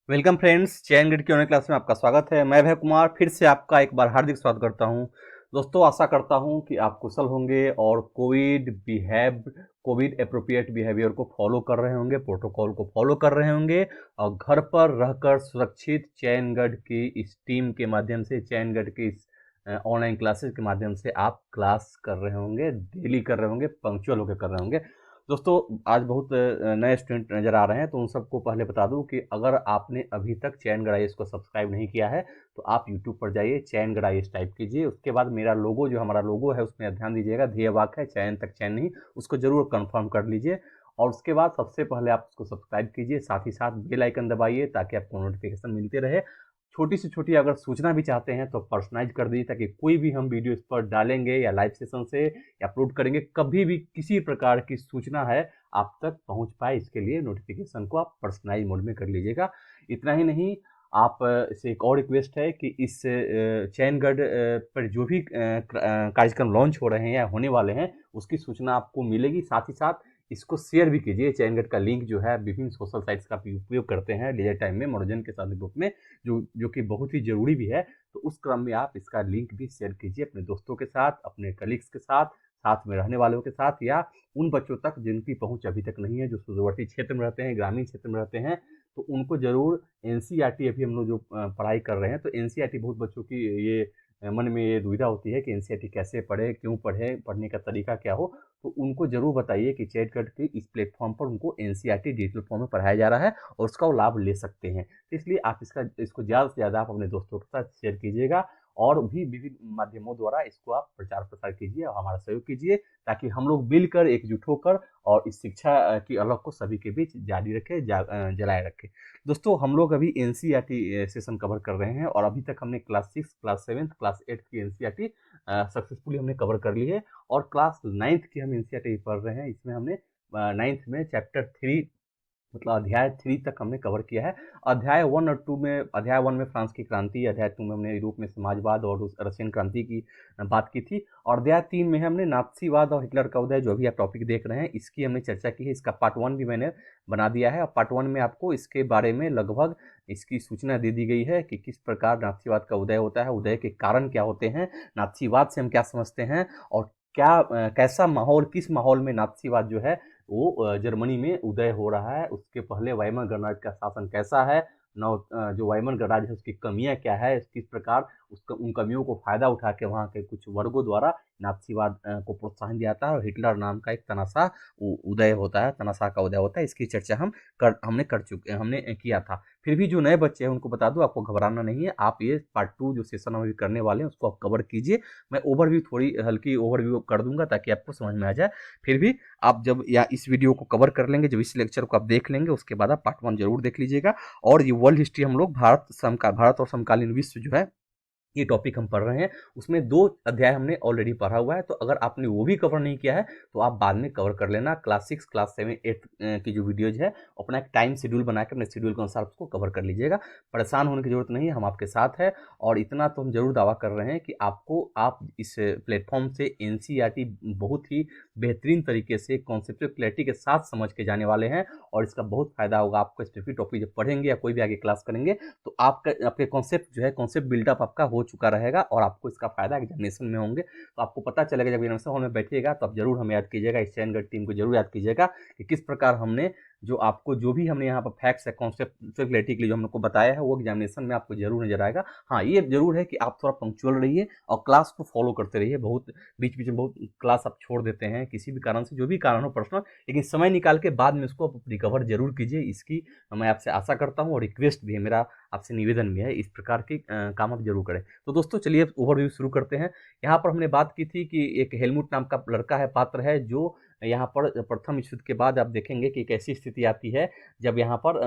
Welcome friends, चयन grade की online class में आपका स्वागत है। मैं भय कुमार फिर से आपका एक बार हार्दिक स्वागत करता हूं। दोस्तों, आशा करता हूं कि आप कुशल होंगे और कोविड एप्रोप्रिएट बिहेवियर को फॉलो कर रहे होंगे, प्रोटोकॉल को फॉलो कर रहे होंगे और घर पर रहकर सुरक्षित चयन गढ़ की इस टीम के माध्यम से, चयन गढ़ की इस ऑनलाइन क्लासेस के माध्यम से आप क्लास कर रहे होंगे, डेली कर रहे होंगे, पंक्चुअल होकर कर रहे होंगे। दोस्तों, आज बहुत नए स्टूडेंट नज़र आ रहे हैं, तो उन सबको पहले बता दूं कि अगर आपने अभी तक चयन गढ़ आईएएस को सब्सक्राइब नहीं किया है तो आप यूट्यूब पर जाइए, चयन गढ़ आईएएस टाइप कीजिए। उसके बाद मेरा लोगो, जो हमारा लोगो है, उसमें ध्यान दीजिएगा, ध्येय वाक्य है चयन तक चयन नहीं, उसको जरूर कंफर्म कर लीजिए। और उसके बाद सबसे पहले आप उसको सब्सक्राइब कीजिए, साथ ही साथ बेल आइकन दबाइए ताकि आपको नोटिफिकेशन मिलते रहे। छोटी से छोटी अगर सूचना भी चाहते हैं तो पर्सनलाइज कर दीजिए, ताकि कोई भी हम वीडियो इस पर डालेंगे या लाइव सेशन से या अपलोड करेंगे, कभी भी किसी प्रकार की सूचना है आप तक पहुंच पाए, इसके लिए नोटिफिकेशन को आप पर्सनलाइज मोड में कर लीजिएगा। इतना ही नहीं, आप से एक और रिक्वेस्ट है कि इस चयनगढ़ पर जो भी कार्यक्रम लॉन्च हो रहे हैं या होने वाले हैं उसकी सूचना आपको मिलेगी। साथ ही साथ इसको शेयर भी कीजिए। चयनगढ़ का लिंक जो है विभिन्न सोशल साइट्स का उपयोग करते हैं लेजर टाइम में, मनोरंजन के साथ ग्रुप में, जो कि बहुत ही जरूरी भी है। तो उस क्रम में आप इसका लिंक भी शेयर कीजिए अपने दोस्तों के साथ, अपने कलीग्स के साथ, साथ में रहने वालों के साथ, या उन बच्चों तक जिनकी पहुंच अभी तक नहीं है, जो सुदूरवर्ती क्षेत्र में रहते हैं, ग्रामीण क्षेत्र में रहते हैं। तो उनको जरूर एनसीईआरटी, अभी हम लोग जो पढ़ाई कर रहे हैं, तो एनसीईआरटी बहुत बच्चों की ये मन में ये दुविधा होती है कि एनसीईआरटी कैसे पढ़े, क्यों पढ़े, पढ़ने का तरीका क्या हो। तो उनको जरूर बताइए कि चैटगढ़ के इस प्लेटफॉर्म पर उनको एनसीईआरटी डिजिटल फॉर्म में पढ़ाया जा रहा है और उसका वो लाभ ले सकते हैं। तो इसलिए आप इसको ज़्यादा से ज़्यादा आप अपने दोस्तों के साथ शेयर कीजिएगा और भी विभिन्न माध्यमों द्वारा इसको आप प्रचार प्रसार कीजिए और हमारा सहयोग कीजिए, ताकि हम लोग मिलकर एकजुट होकर और इस शिक्षा की अलग को सभी के बीच जारी रखें, जलाए रखें। दोस्तों, हम लोग अभी एनसीईआरटी सेशन कवर कर रहे हैं और अभी तक हमने क्लास 6, क्लास 7, क्लास 8 की एनसीईआरटी सक्सेसफुली हमने कवर कर ली है और क्लास 9th की हम एनसीईआरटी पढ़ रहे हैं। इसमें हमने 9th में चैप्टर 3, मतलब अध्याय 3 तक हमने कवर किया है। अध्याय 1 और 2 में, अध्याय 1 में फ्रांस की क्रांति, अध्याय 2 में हमने यूरोप में समाजवाद और रशियन क्रांति की बात की थी, और अध्याय 3 में हमने नाथसीवाद और हिटलर का उदय, जो अभी आप टॉपिक देख रहे हैं, इसकी हमने चर्चा की है। इसका पार्ट 1 भी मैंने बना दिया है और पार्ट 1 में आपको इसके बारे में लगभग इसकी सूचना दे दी गई है कि किस प्रकार नाथसीवाद का उदय होता है, उदय के कारण क्या होते हैं, नाथसीवाद से हम क्या समझते हैं, और क्या कैसा माहौल, किस माहौल में नाथसीवाद जो है वो जर्मनी में उदय हो रहा है। उसके पहले वाइमर गणराज्य का शासन कैसा है, जो वाइमर गणराज्य है उसकी कमियां क्या है, किस प्रकार उसका उन कमियों को फायदा उठा के वहाँ के कुछ वर्गों द्वारा नाथसीवाद को प्रोत्साहन दिया जाता है और हिटलर नाम का एक तनासा उदय होता है, तनासा का उदय होता है। इसकी चर्चा हमने किया था। फिर भी जो नए बच्चे हैं उनको बता दूं, आपको घबराना नहीं है। आप ये पार्ट 2 जो सेशन हम अभी करने वाले हैं उसको आप कवर कीजिए। मैं ओवरव्यू, थोड़ी हल्की ओवरव्यू कर दूंगा ताकि आपको समझ में आ जाए। फिर भी आप जब या इस वीडियो को कवर कर लेंगे, जब इस लेक्चर को आप देख लेंगे, उसके बाद आप पार्ट 1 जरूर देख लीजिएगा। और ये वर्ल्ड हिस्ट्री हम लोग भारत और समकालीन विश्व जो है, ये टॉपिक हम पढ़ रहे हैं, उसमें 2 अध्याय हमने ऑलरेडी पढ़ा हुआ है। तो अगर आपने वो भी कवर नहीं किया है तो आप बाद में कवर कर लेना। क्लास 6, क्लास 7, 8 की जो वीडियोज है, अपना एक टाइम शेड्यूल बना के अपने शेड्यूल के अनुसार उसको कवर कर लीजिएगा। परेशान होने की जरूरत नहीं है, हम आपके साथ हैं। और इतना तो हम जरूर दावा कर रहे हैं कि आप इस प्लेटफॉर्म से एनसीईआरटी बहुत ही बेहतरीन तरीके से कॉन्सेप्चुअल क्लैरिटी के साथ समझ के जाने वाले हैं और इसका बहुत फायदा होगा आपको। स्पेसिफिक टॉपिक जब पढ़ेंगे या कोई भी आगे क्लास करेंगे तो आपके कॉन्सेप्ट जो है, कॉन्सेप्ट बिल्डअप आपका हो चुका रहेगा और आपको इसका फायदा एग्जामिनेशन में होंगे। तो आपको पता चलेगा, जब एग्जामिनेशन हॉल में बैठिएगा तो आप जरूर हमें याद कीजिएगा, इस चयनगढ़ टीम को जरूर याद कीजिएगा कि किस प्रकार हमने जो भी हमने यहाँ पर फैक्ट्स है कॉन्सेप्ट क्लैरिटी के लिए जो हमको बताया है, वो एग्जामिनेशन में आपको जरूर नजर आएगा। हाँ, ये जरूर है कि आप थोड़ा पंक्चुअल रहिए और क्लास को फॉलो करते रहिए। बहुत बीच बीच में बहुत क्लास आप छोड़ देते हैं किसी भी कारण से, जो भी कारण हो पर्सनल, लेकिन समय निकाल के बाद में इसको रिकवर जरूर कीजिए। इसकी मैं आपसे आशा करता हूँ और रिक्वेस्ट भी है, मेरा आपसे निवेदन भी है, इस प्रकार के काम आप जरूर करें। तो दोस्तों, चलिए ओवरव्यू शुरू करते हैं। यहाँ पर हमने बात की थी कि एक हेलमुट नाम का लड़का है, पात्र है, जो यहाँ पर प्रथम विश्व युद्ध के बाद आप देखेंगे कि एक ऐसी स्थिति आती है जब यहाँ पर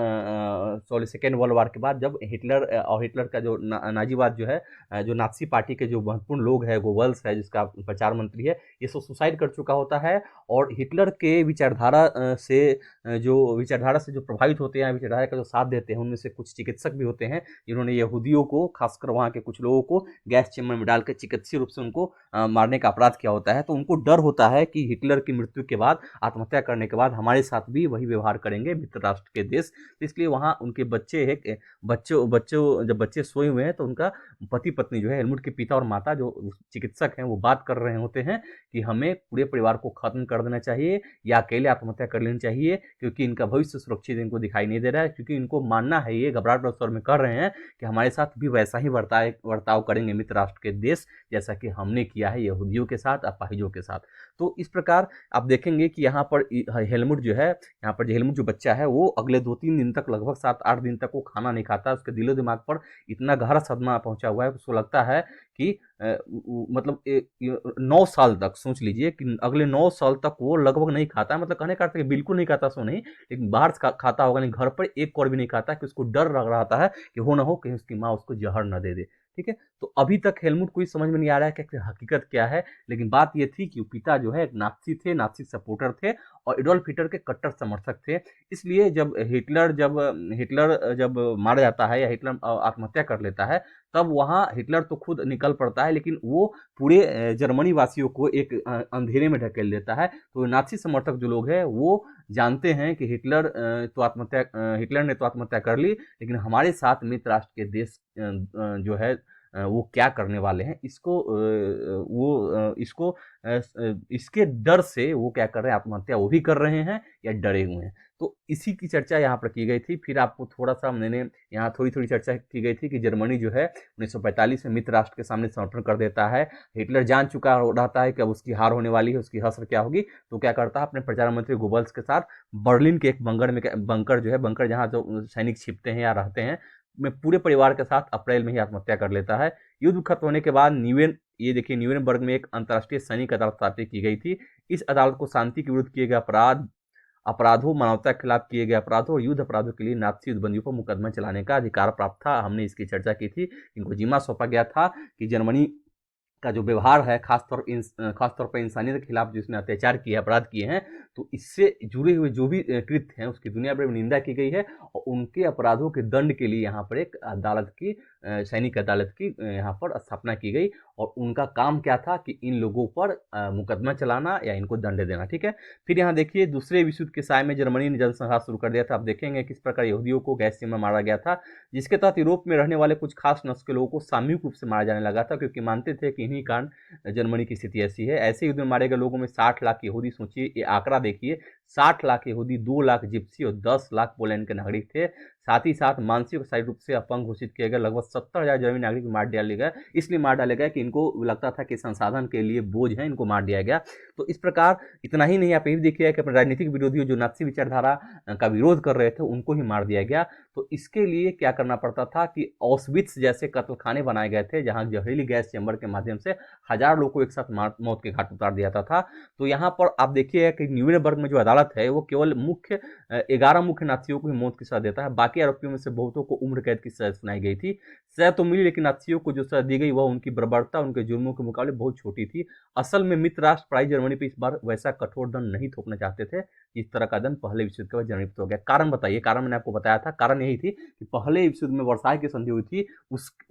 सॉरी, सेकेंड वर्ल्ड वार के बाद, जब हिटलर का जो नाजीवाद जो है, जो नाथसी पार्टी के जो महत्वपूर्ण लोग हैं, गोबल्स है जिसका प्रचार मंत्री है, ये सब सुसाइड कर चुका होता है। और हिटलर के विचारधारा से जो प्रभावित होते हैं, विचारधारा का जो साथ देते हैं, उनमें से कुछ चिकित्सक भी होते हैं जिन्होंने यहूदियों को, खासकर वहाँ के कुछ लोगों को गैस चेम्बर में डालकर चिकित्सीय रूप से उनको मारने का अपराध किया होता है। तो उनको डर होता है कि हिटलर की मृत्यु मृत्यु के बाद, आत्महत्या करने के बाद हमारे साथ भी वही व्यवहार करेंगे मित्र राष्ट्र के देश। तो इसलिए वहाँ उनके बच्चे है, बच्चों बच्चों जब बच्चे सोए हुए हैं तो उनका पति पत्नी जो है, हेलमुट के पिता और माता जो चिकित्सक हैं, वो बात कर रहे होते हैं कि हमें पूरे परिवार को खत्म कर देना चाहिए या अकेले आत्महत्या कर लेनी चाहिए, क्योंकि इनका भविष्य सुरक्षित इनको दिखाई नहीं दे रहा है। क्योंकि इनको मानना है, ये घबराहट और स्वर में कर रहे हैं कि हमारे साथ भी वैसा ही बर्ताव करेंगे मित्र राष्ट्र के देश, जैसा कि हमने किया है यहूदियों के साथ, अपाहिजों के साथ। तो इस प्रकार आप देखेंगे कि यहाँ पर हेलमुट जो है, यहाँ पर जो हेलमुट जो बच्चा है, वो अगले 2-3 दिन तक, लगभग 7-8 दिन तक वो खाना नहीं खाता। उसके दिलो दिमाग पर इतना गहरा सदमा पहुंचा हुआ है, उसको लगता है कि मतलब 9 साल तक, सोच लीजिए कि अगले 9 साल तक वो लगभग नहीं खाता है। मतलब कहने का अर्थ है कि बिल्कुल नहीं खाता सो नहीं, लेकिन बाहर से खाता होगा, नहीं घर पर एक कौर भी नहीं खाता, कि उसको डर लग रहा था कि हो ना हो कहीं उसकी माँ उसको जहर न दे दे। ठीक है, तो अभी तक हेलमुट को समझ में नहीं आ रहा है कि हकीकत क्या है। लेकिन बात ये थी कि पिता जो है एक नाथसी थे, नाथसी सपोर्टर थे और एडोल्फ हिटलर के कट्टर समर्थक थे। इसलिए हिटलर जब मारा जाता है या हिटलर आत्महत्या कर लेता है, तब वहाँ हिटलर तो खुद निकल पड़ता है, लेकिन वो पूरे जर्मनी वासियों को एक अंधेरे में ढकेल देता है। तो नाथसी समर्थक जो लोग हैं वो जानते हैं कि हिटलर ने तो आत्महत्या कर ली, लेकिन हमारे साथ मित्र राष्ट्र के देश जो है वो क्या करने वाले हैं, इसके डर से वो क्या कर रहे हैं, आत्महत्या वो भी कर रहे हैं या डरे हुए हैं। तो इसी की चर्चा यहाँ पर की गई थी। फिर आपको थोड़ा सा मैंने यहाँ थोड़ी चर्चा की गई थी कि जर्मनी जो है 1945 में मित्र राष्ट्र के सामने समर्पण कर देता है। हिटलर जान चुका रहता है कि अब उसकी हार होने वाली है, उसकी हश्र क्या होगी। तो क्या करता है, अपने प्रचार मंत्री गोबल्स के साथ बर्लिन के एक बंकर जहाँ जो सैनिक छिपते हैं या रहते हैं, में पूरे परिवार के साथ अप्रैल में ही आत्महत्या कर लेता है। युद्ध खत्म होने के बाद न्यूरेमबर्ग में एक अंतर्राष्ट्रीय सैनिक अदालत स्थापित की गई थी। इस अदालत को शांति के विरुद्ध किए गए अपराधों, मानवता के खिलाफ किए गए अपराधों और युद्ध अपराधों के लिए नाथसी युद्धबंदियों पर मुकदमा चलाने का अधिकार प्राप्त था। हमने इसकी चर्चा की थी। इनको जिम्मा सौंपा गया था कि जर्मनी का जो व्यवहार है, खासतौर पर इंसानियत के खिलाफ जिसने अत्याचार किए, अपराध किए हैं, तो इससे जुड़े हुए जो भी कृत्य हैं उसकी दुनिया भर में निंदा की गई है और उनके अपराधों के दंड के लिए यहाँ पर एक सैनिक अदालत की यहाँ पर स्थापना की गई। और उनका काम क्या था कि इन लोगों पर मुकदमा चलाना या इनको दंड देना। ठीक है, फिर यहाँ देखिए दूसरे विश्व युद्ध के साय में जर्मनी ने जनसंहार शुरू कर दिया था। आप देखेंगे किस प्रकार यहूदियों को गैस चैम्बर में मारा गया था, जिसके तहत यूरोप में रहने वाले कुछ खास नस्ल के लोगों को सामूहिक रूप से मारा जाने लगा था, क्योंकि मानते थे कि इन्हीं कारण जर्मनी की स्थिति ऐसी है। ऐसे युद्ध में मारे गए लोगों में 60 लाख यहूदी, सोचिए ये आंकड़ा देखिए, 60 लाख यहूदी, 2 लाख जिप्सी और 10 लाख पोलैंड के नागरिक थे। साथ ही साथ मानसिक और शारीरिक रूप से अपंग घोषित किए गए लगभग 70,000 जर्मनी नागरिक मार डाले गए। इसलिए मार डाले गए कि इनको लगता था कि संसाधन के लिए बोझ है, इनको मार दिया गया। तो इस प्रकार इतना ही नहीं, आप ये भी देखिए कि अपने राजनीतिक विरोधियों जो नाथसी विचारधारा का विरोध कर रहे थे उनको ही मार दिया गया। तो इसके लिए क्या करना पड़ता था कि ऑस्विट्स जैसे कत्लखाने बनाए गए थे, जहां जहरीली गैस चैम्बर के माध्यम से 1000 लोगों को एक साथ मौत के घाट उतार दिया जाता था। तो यहाँ पर आप देखिए कि न्यूरेमबर्ग में जो अदालत है वो केवल 11 मुख्य नाथियों को ही मौत की सजा देता है। बाकी आरोपियों में से बहुतों को उम्र कैद की सजा सुनाई गई थी। सजा तो मिली, लेकिन नाथियों को जो सजा दी गई वह उनकी बर्बरता, उनके जुर्मों के मुकाबले बहुत छोटी थी। असल में मित्र राष्ट्र पराई जर्मनी पर इस बार वैसा कठोर दंड नहीं थोपना चाहते थे जिस तरह का दंड पहले विश्व युद्ध के बाद जर्मनी पर हो गया। कारण बताइए, कारण मैंने आपको बताया था, कारण यही थी कि पहले विश्व युद्ध में वर्साय की संधि हुई थी,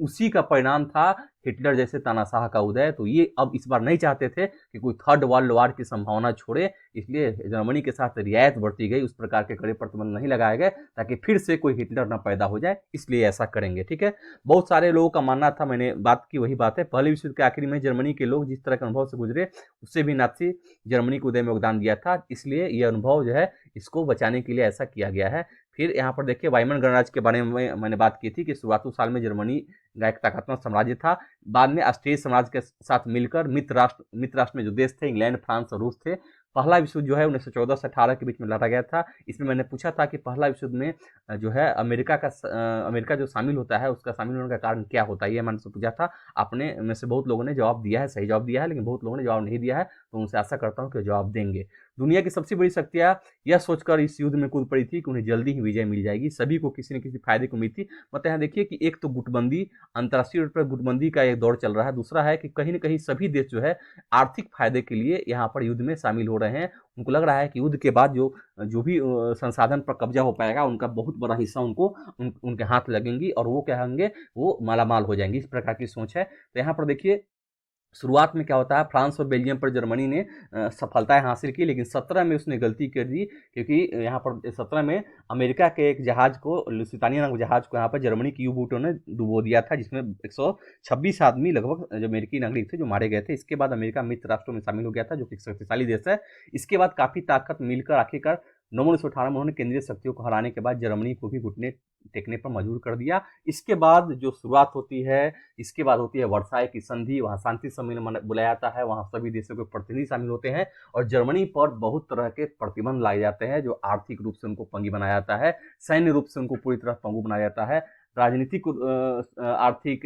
उसी का परिणाम था हिटलर जैसे तानाशाह का उदय। तो ये अब इस बार नहीं चाहते थे कि कोई थर्ड वर्ल्ड वॉर की संभावना छोड़े, इसलिए जर्मनी के साथ रियायत बरती गई, उस प्रकार के कड़े प्रतिबंध नहीं लगाए गए ताकि फिर से कोई हिटलर न पैदा हो जाए, इसलिए ऐसा करेंगे। ठीक है, बहुत सारे लोगों का मानना था, मैंने बात की वही बात है, पहले विश्व युद्ध के आखिरी में जर्मनी के लोग जिस तरह के अनुभव से गुजरे उससे भी नाथसी जर्मनी को उदय में योगदान दिया था, इसलिए यह अनुभव जो है इसको बचाने के लिए ऐसा किया गया है। फिर यहाँ पर देखिए वाइमन गणराज्य के बारे में मैंने बात की थी कि शुरुआती साल में जर्मनी का एक ताकतवर साम्राज्य था। बाद में ऑस्ट्रिया साम्राज्य के साथ मिलकर मित्र राष्ट्र में जो देश थे, इंग्लैंड, फ्रांस और रूस थे। पहला विश्व युद्ध जो है 1914 से 18 के बीच में लड़ा गया था। इसमें मैंने पूछा था कि पहला विश्व युद्ध में जो है अमेरिका जो शामिल होता है उसका शामिल होने का कारण क्या होता है, ये मैंने से पूछा था। आपने में से बहुत लोगों ने जवाब दिया है, सही जवाब दिया है, लेकिन बहुत लोगों ने जवाब नहीं दिया है, तो उनसे आशा करता हूँ कि जवाब देंगे। दुनिया की सबसे बड़ी शक्तियां यह सोचकर इस युद्ध में कूद पड़ी थी कि उन्हें जल्दी ही विजय मिल जाएगी, सभी को किसी न किसी फायदे की उम्मीद थी। मतलब यहाँ देखिए कि एक तो गुटबंदी, अंतर्राष्ट्रीय स्तर पर गुटबंदी का एक दौर चल रहा है, दूसरा है कि कहीं न कहीं सभी देश जो है आर्थिक फायदे के लिए यहाँ पर युद्ध में शामिल हो रहे हैं। उनको लग रहा है कि युद्ध के बाद जो भी संसाधन पर कब्जा हो पाएगा उनका बहुत बड़ा हिस्सा उनके हाथ लगेंगी और वो क्या होंगे, वो मालामाल हो जाएंगे, इस प्रकार की सोच है। तो यहाँ पर देखिए शुरुआत में क्या होता है, फ्रांस और बेल्जियम पर जर्मनी ने सफलताएं हासिल की, लेकिन 17 में उसने गलती कर दी, क्योंकि यहाँ पर 17 में अमेरिका के एक जहाज को, लुसितानिया नामक जहाज को यहाँ पर जर्मनी की यू बोटों ने डुबो दिया था, जिसमें 126 आदमी लगभग जो अमेरिकी नागरिक थे जो मारे गए थे। इसके बाद अमेरिका मित्र राष्ट्रों में शामिल हो गया था, जो कि एक शक्तिशाली देश है। इसके बाद काफ़ी ताकत मिलकर आखिरकार नवंबर 1918 में उन्होंने केंद्रीय शक्तियों को हराने के बाद जर्मनी को भी घुटने टेकने पर मजबूर कर दिया। इसके बाद जो शुरुआत होती है, इसके बाद होती है वर्साई की संधि। वहाँ शांति सम्मेलन बुलाया जाता है, वहाँ सभी देशों के प्रतिनिधि शामिल होते हैं और जर्मनी पर बहुत तरह के प्रतिबंध लाए जाते हैं, जो आर्थिक रूप से उनको पंगी बनाया जाता है, सैन्य रूप से उनको पूरी तरह पंगु बनाया जाता है। राजनीतिक, आर्थिक,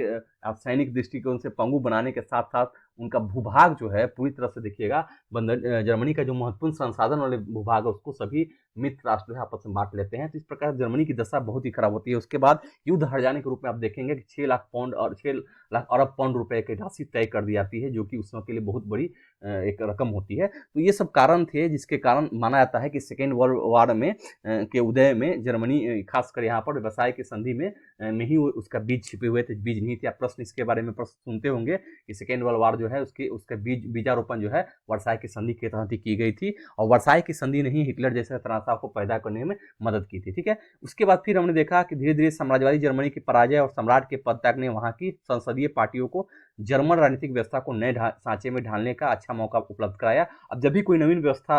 सैनिक दृष्टिकोण से पंगु बनाने के साथ साथ उनका भूभाग जो है पूरी तरह से देखिएगा, जर्मनी का जो महत्वपूर्ण संसाधन वाले भूभाग है उसको सभी मित्र राष्ट्र जो है आपस में बांट लेते हैं। तो इस प्रकार जर्मनी की दशा बहुत ही खराब होती है। उसके बाद युद्ध हार जाने के रूप में आप देखेंगे कि 6 लाख पाउंड और 6 लाख अरब पाउंड रुपए की राशि तय कर दी जाती है, जो कि उस समय के लिए बहुत बड़ी एक रकम होती है। तो ये सब कारण थे जिसके कारण माना जाता है कि सेकेंड वर्ल्ड वॉर में के उदय में जर्मनी, खासकर यहाँ पर वर्साई की संधि में ही उसका बीज छिपे हुए थे। बीज नहीं थे। आप प्रश्न इसके बारे में प्रश्न सुनते होंगे कि सेकेंड वर्ल्ड वॉर जो है उसका बीजारोपण जो है वर्साई की संधि के तहत ही की गई थी, और वर्साई की संधि ने ही हिटलर जैसे तनाव को पैदा करने में मदद की थी। ठीक है। उसके बाद फिर हमने देखा कि धीरे धीरे साम्राज्यवादी जर्मनी की पराजय और सम्राट के पद त्याग ने वहां की संसदीय पार्टियों को जर्मन राजनीतिक व्यवस्था को नए सांचे में ढालने का अच्छा मौका उपलब्ध कराया। अब जब भी कोई नवीन व्यवस्था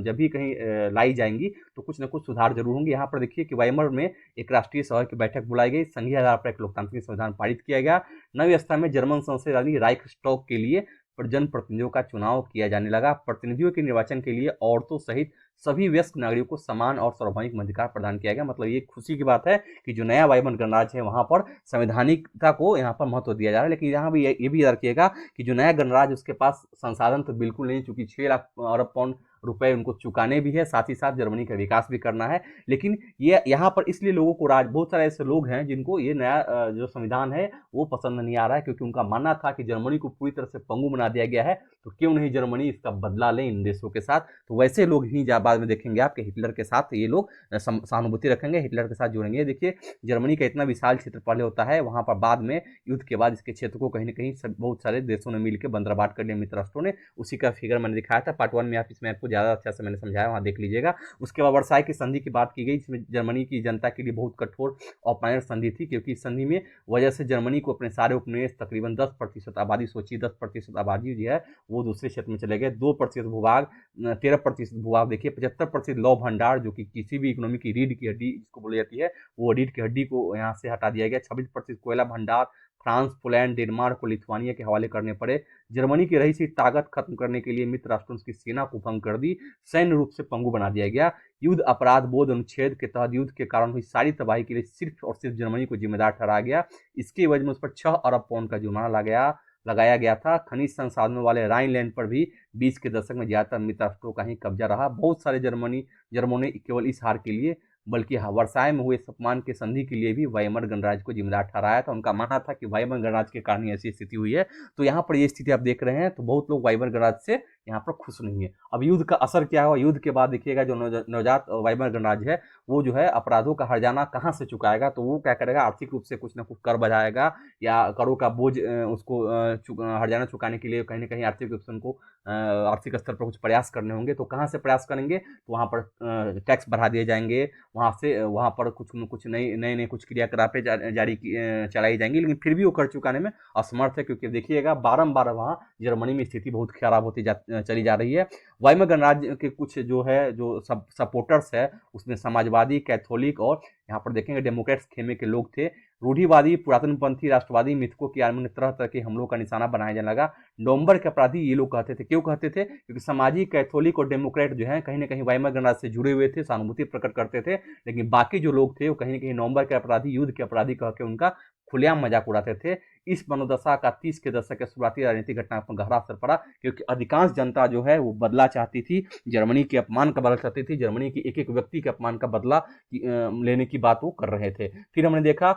जब भी कहीं लाई जाएंगी तो कुछ न कुछ सुधार जरूर होंगे। यहाँ पर देखिए कि वाइमर में एक राष्ट्रीय सभा की बैठक बुलाई गई, संघीय आधार पर एक लोकतांत्रिक संविधान पारित किया गया। नई व्यवस्था में जर्मन संसद यानी राइक्सटॉग के लिए जनप्रतिनिधियों का चुनाव किया जाने लगा। प्रतिनिधियों के निर्वाचन के लिए औरतों सहित सभी वयस्क नागरिकों को समान और सार्वभौमिक मताधिकार प्रदान किया गया। मतलब ये खुशी की बात है कि जो नया वाइमर गणराज्य है वहां पर संवैधानिकता को यहाँ पर महत्व दिया जा रहा है। लेकिन यहाँ भी ये भी याद रखिएगा कि जो नया गणराज्य उसके पास संसाधन तो बिल्कुल नहीं, चूंकि 6 लाख अरब पाउंड रुपए उनको चुकाने भी है, साथ ही साथ जर्मनी का विकास भी करना है। लेकिन ये यहाँ पर इसलिए लोगों को बहुत सारे ऐसे लोग हैं जिनको ये नया जो संविधान है वो पसंद नहीं आ रहा है, क्योंकि उनका मानना था कि जर्मनी को पूरी तरह से पंगु बना दिया गया है, तो क्यों नहीं जर्मनी इसका बदला ले इन देशों के साथ। तो वैसे लोग ही बाद में देखेंगे आपके हिटलर के साथ ये लोग सहानुभूति रखेंगे, हिटलर के साथ जुड़ेंगे। देखिए जर्मनी का इतना विशाल क्षेत्र पहले होता है, वहां पर बाद में युद्ध के बाद इसके क्षेत्र को कहीं ना कहीं बहुत सारे देशों ने मिलकर बंदरबाट कर लिया, मित्र राष्ट्रों ने। उसी का फिगर मैंने दिखाया था पार्ट 1 में, आप इसमें आपको ज्यादा अच्छा से मैंने समझाया, वहां देख लीजिएगा। उसके बाद वर्साई की संधि की बात की गई, इसमें जर्मनी की जनता के लिए बहुत कठोर औपचारिक संधि थी, क्योंकि इस संधि में वजह से जर्मनी को अपने सारे उपनिवेश, तकरीबन 10% आबादी, सोचिए 10% आबादी जो है वो दूसरे क्षेत्र में चले गए। 2% भूभाग, 13% भूभाग, देखिए 75% लौ भंडार, जो कि किसी भी इकोनॉमी की रीढ़ की हड्डी जिसको बोली जाती है, वो रीढ़ की हड्डी को यहाँ से हटा दिया गया। 26% कोयला भंडार फ्रांस, पोलैंड, डेनमार्क को लिथुआनिया के हवाले करने पड़े। जर्मनी की रही सी ताकत खत्म करने के लिए मित्र राष्ट्रों की सेना को भंग कर दी, सैन्य रूप से पंगु बना दिया गया। युद्ध अपराध बोध अनुच्छेद के तहत युद्ध के कारण हुई सारी तबाही के लिए सिर्फ और सिर्फ जर्मनी को जिम्मेदार ठहराया गया। इसके वजह में उस पर 6 अरब पाउंड का जुर्माना लगाया गया था। खनिज संसाधनों वाले राइनलैंड पर भी 20 के दशक में ज्यादातर मित्र राष्ट्रों का ही कब्जा रहा। बहुत सारे जर्मनों ने केवल इस हार के लिए बल्कि वर्साई में हुए अपमान के संधि के लिए भी वाइमर गणराज्य को जिम्मेदार ठहराया था। उनका मानना था कि वाइमर गणराज्य के कारण ऐसी स्थिति हुई है। तो यहाँ पर ये स्थिति आप देख रहे हैं, तो बहुत लोग वाइमर गणराज्य से यहाँ पर खुश नहीं है। अब युद्ध का असर क्या हुआ, युद्ध के बाद देखिएगा जो नवजात वाइमर गणराज्य है वो जो है अपराधों का हर्जाना कहाँ से चुकाएगा, तो वो क्या करेगा, आर्थिक रूप से कुछ ना कुछ कर बढ़ाएगा, या करों का बोझ उसको हर्जाना चुकाने के लिए कहीं ना कहीं आर्थिक रूप से उनको आर्थिक स्तर पर कुछ प्रयास करने होंगे। तो कहाँ से प्रयास करेंगे, तो वहाँ पर टैक्स बढ़ा दिए जाएंगे, वहाँ पर कुछ नए कुछ क्रियाकलापें जारी चलाई जाएंगी, लेकिन फिर भी वो कर चुकाने में असमर्थ है, क्योंकि देखिएगा बारंबार वहाँ जर्मनी में स्थिति बहुत खराब होती चली जा रही है। वाइमर गणराज्य के कुछ जो है जो सपोर्टर्स है उसमें समाजवादी, कैथोलिक और यहाँ पर देखेंगे डेमोक्रेट्स खेमे के लोग थे। रूढ़िवादी, पुरातनपंथी, राष्ट्रवादी मिथकों की आर्मी ने तरह तरह के हमलों का निशाना बनाया जाने लगा। नवंबर के अपराधी ये लोग कहते थे, क्यों कहते थे, क्योंकि सामाजिक, कैथोलिक और डेमोक्रेट जो है कहीं ना कहीं वाइमर गणराज्य से जुड़े हुए थे, सहानुभूति प्रकट करते थे। लेकिन बाकी जो लोग थे वो कहीं ना कहीं नवंबर के अपराधी, युद्ध के अपराधी कह के उनका खुलेआम मजाक उड़ाते थे। इस मनोदशा का 30 के दशक के शुरुआती राजनीतिक घटना पर गहरा असर पड़ा, क्योंकि अधिकांश जनता जो है वो बदला चाहती थी, जर्मनी के अपमान का बदला चाहती थी, जर्मनी की एक एक व्यक्ति के अपमान का बदला लेने की बात वो कर रहे थे। फिर हमने देखा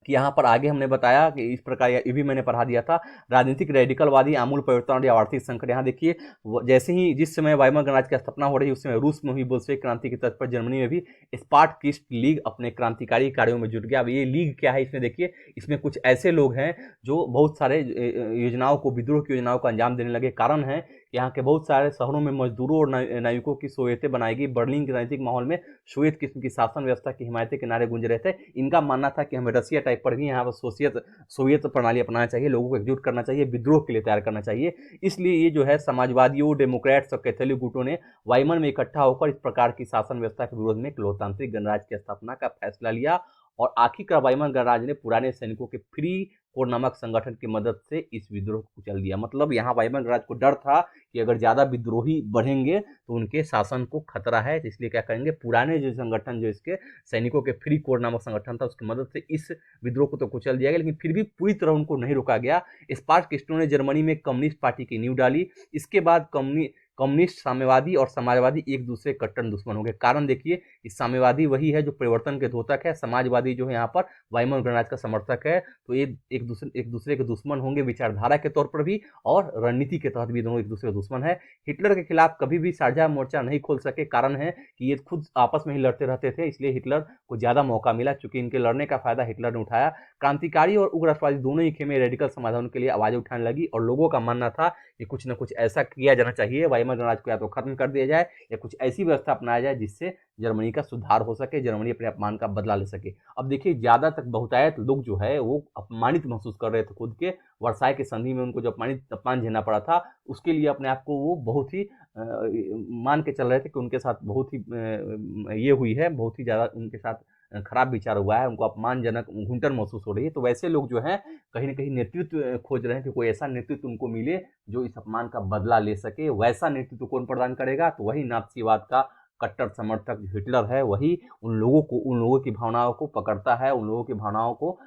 कि यहाँ पर आगे हमने बताया कि इस प्रकार, ये भी मैंने पढ़ा दिया था, राजनीतिक रेडिकलवादी आमूल परिवर्तन और आर्थिक संकट। यहाँ देखिए, जैसे ही जिस समय वाइमर गणराज्य की स्थापना हो रही है, उस समय रूस में हुई बोल्शेविक क्रांति के तर्ज पर जर्मनी में भी स्पार्टकिस्ट लीग अपने क्रांतिकारी कार्यों में जुट गया। अब ये लीग क्या है, इसमें देखिए, इसमें कुछ ऐसे लोग हैं जो बहुत सारे योजनाओं को, विद्रोह की योजनाओं को अंजाम देने लगे। कारण है यहाँ के बहुत सारे शहरों में मजदूरों और नाविकों की सोवियतें बनाई गई। बर्लिन के राजनीतिक माहौल में सोवियत किस्म की शासन व्यवस्था की हिमायत के नारे गूंज रहे थे। इनका मानना था कि हमें रसिया टाइप पड़ गई, यहाँ पर सोवियत प्रणाली अपनाना चाहिए, लोगों को एकजुट करना चाहिए, विद्रोह के लिए तैयार करना चाहिए। इसलिए ये जो है समाजवादियों, डेमोक्रेट्स और कैथोलिक गुटों ने वाइमर में इकट्ठा होकर इस प्रकार की शासन व्यवस्था के विरोध में एक लोकतांत्रिक गणराज्य की स्थापना का फैसला लिया। और आखिरकार वाइमर गणराज्य ने पुराने सैनिकों के फ्री कोर नामक संगठन की मदद से इस विद्रोह को कुचल दिया। मतलब यहाँ वाइमर गणराज्य को डर था कि अगर ज्यादा विद्रोही बढ़ेंगे तो उनके शासन को खतरा है, तो इसलिए क्या करेंगे, पुराने जो संगठन, जो इसके सैनिकों के फ्री कोर नामक संगठन था, उसकी मदद से इस विद्रोह को तो कुचल दिया गया। लेकिन फिर भी पूरी तरह उनको नहीं रोका गया। स्पार्टकिस्टों ने जर्मनी में कम्युनिस्ट पार्टी की नींव डाली। इसके बाद कम्युनिस्ट, साम्यवादी और समाजवादी एक दूसरे कट्टर दुश्मन हो गए। कारण देखिए, इस साम्यवादी वही है जो परिवर्तन के द्योतक है, समाजवादी जो है यहाँ पर वाइमर गणराज्य का समर्थक है। तो ये एक दूसरे के दुश्मन होंगे, विचारधारा के तौर पर भी और रणनीति के तहत भी दोनों एक दूसरे के दुश्मन है। हिटलर के खिलाफ कभी भी साझा मोर्चा नहीं खोल सके। कारण है कि ये खुद आपस में ही लड़ते रहते थे, इसलिए हिटलर को ज्यादा मौका मिला। चूंकि इनके लड़ने का फायदा हिटलर ने उठाया। क्रांतिकारी और उग्रवादी दोनों ही खेमे रेडिकल समाधान के लिए आवाज उठाने लगी और लोगों का मानना था कि कुछ न कुछ ऐसा किया जाना चाहिए, वाइमर गणराज्य को या तो खत्म कर दिया जाए या कुछ ऐसी व्यवस्था अपनाया जाए जिससे जर्मनी का सुधार हो सके, जर्मनी अपने अपमान का बदला ले सके। अब देखिए, ज्यादा तक बहुतायत लोग जो है वो अपमानित महसूस कर रहे थे खुद के। वर्साई की संधि में उनको जो अपमान झेलना पड़ा था, उसके लिए अपने आप को वो बहुत ही मान के चल रहे थे कि उनके साथ बहुत ही ये हुई है, बहुत ही ज्यादा उनके साथ खराब विचार हुआ है, उनको अपमानजनक घुंटन महसूस हो रही है। तो वैसे लोग जो है कहीं ना कहीं नेतृत्व खोज रहे हैं कि कोई ऐसा नेतृत्व उनको मिले जो इस अपमान का बदला ले सके। वैसा नेतृत्व कौन प्रदान करेगा, तो वही नात्सीवाद का कट्टर समर्थक हिटलर है। वही उन लोगों की भावनाओं को पकड़ता है, उन लोगों की भावनाओं को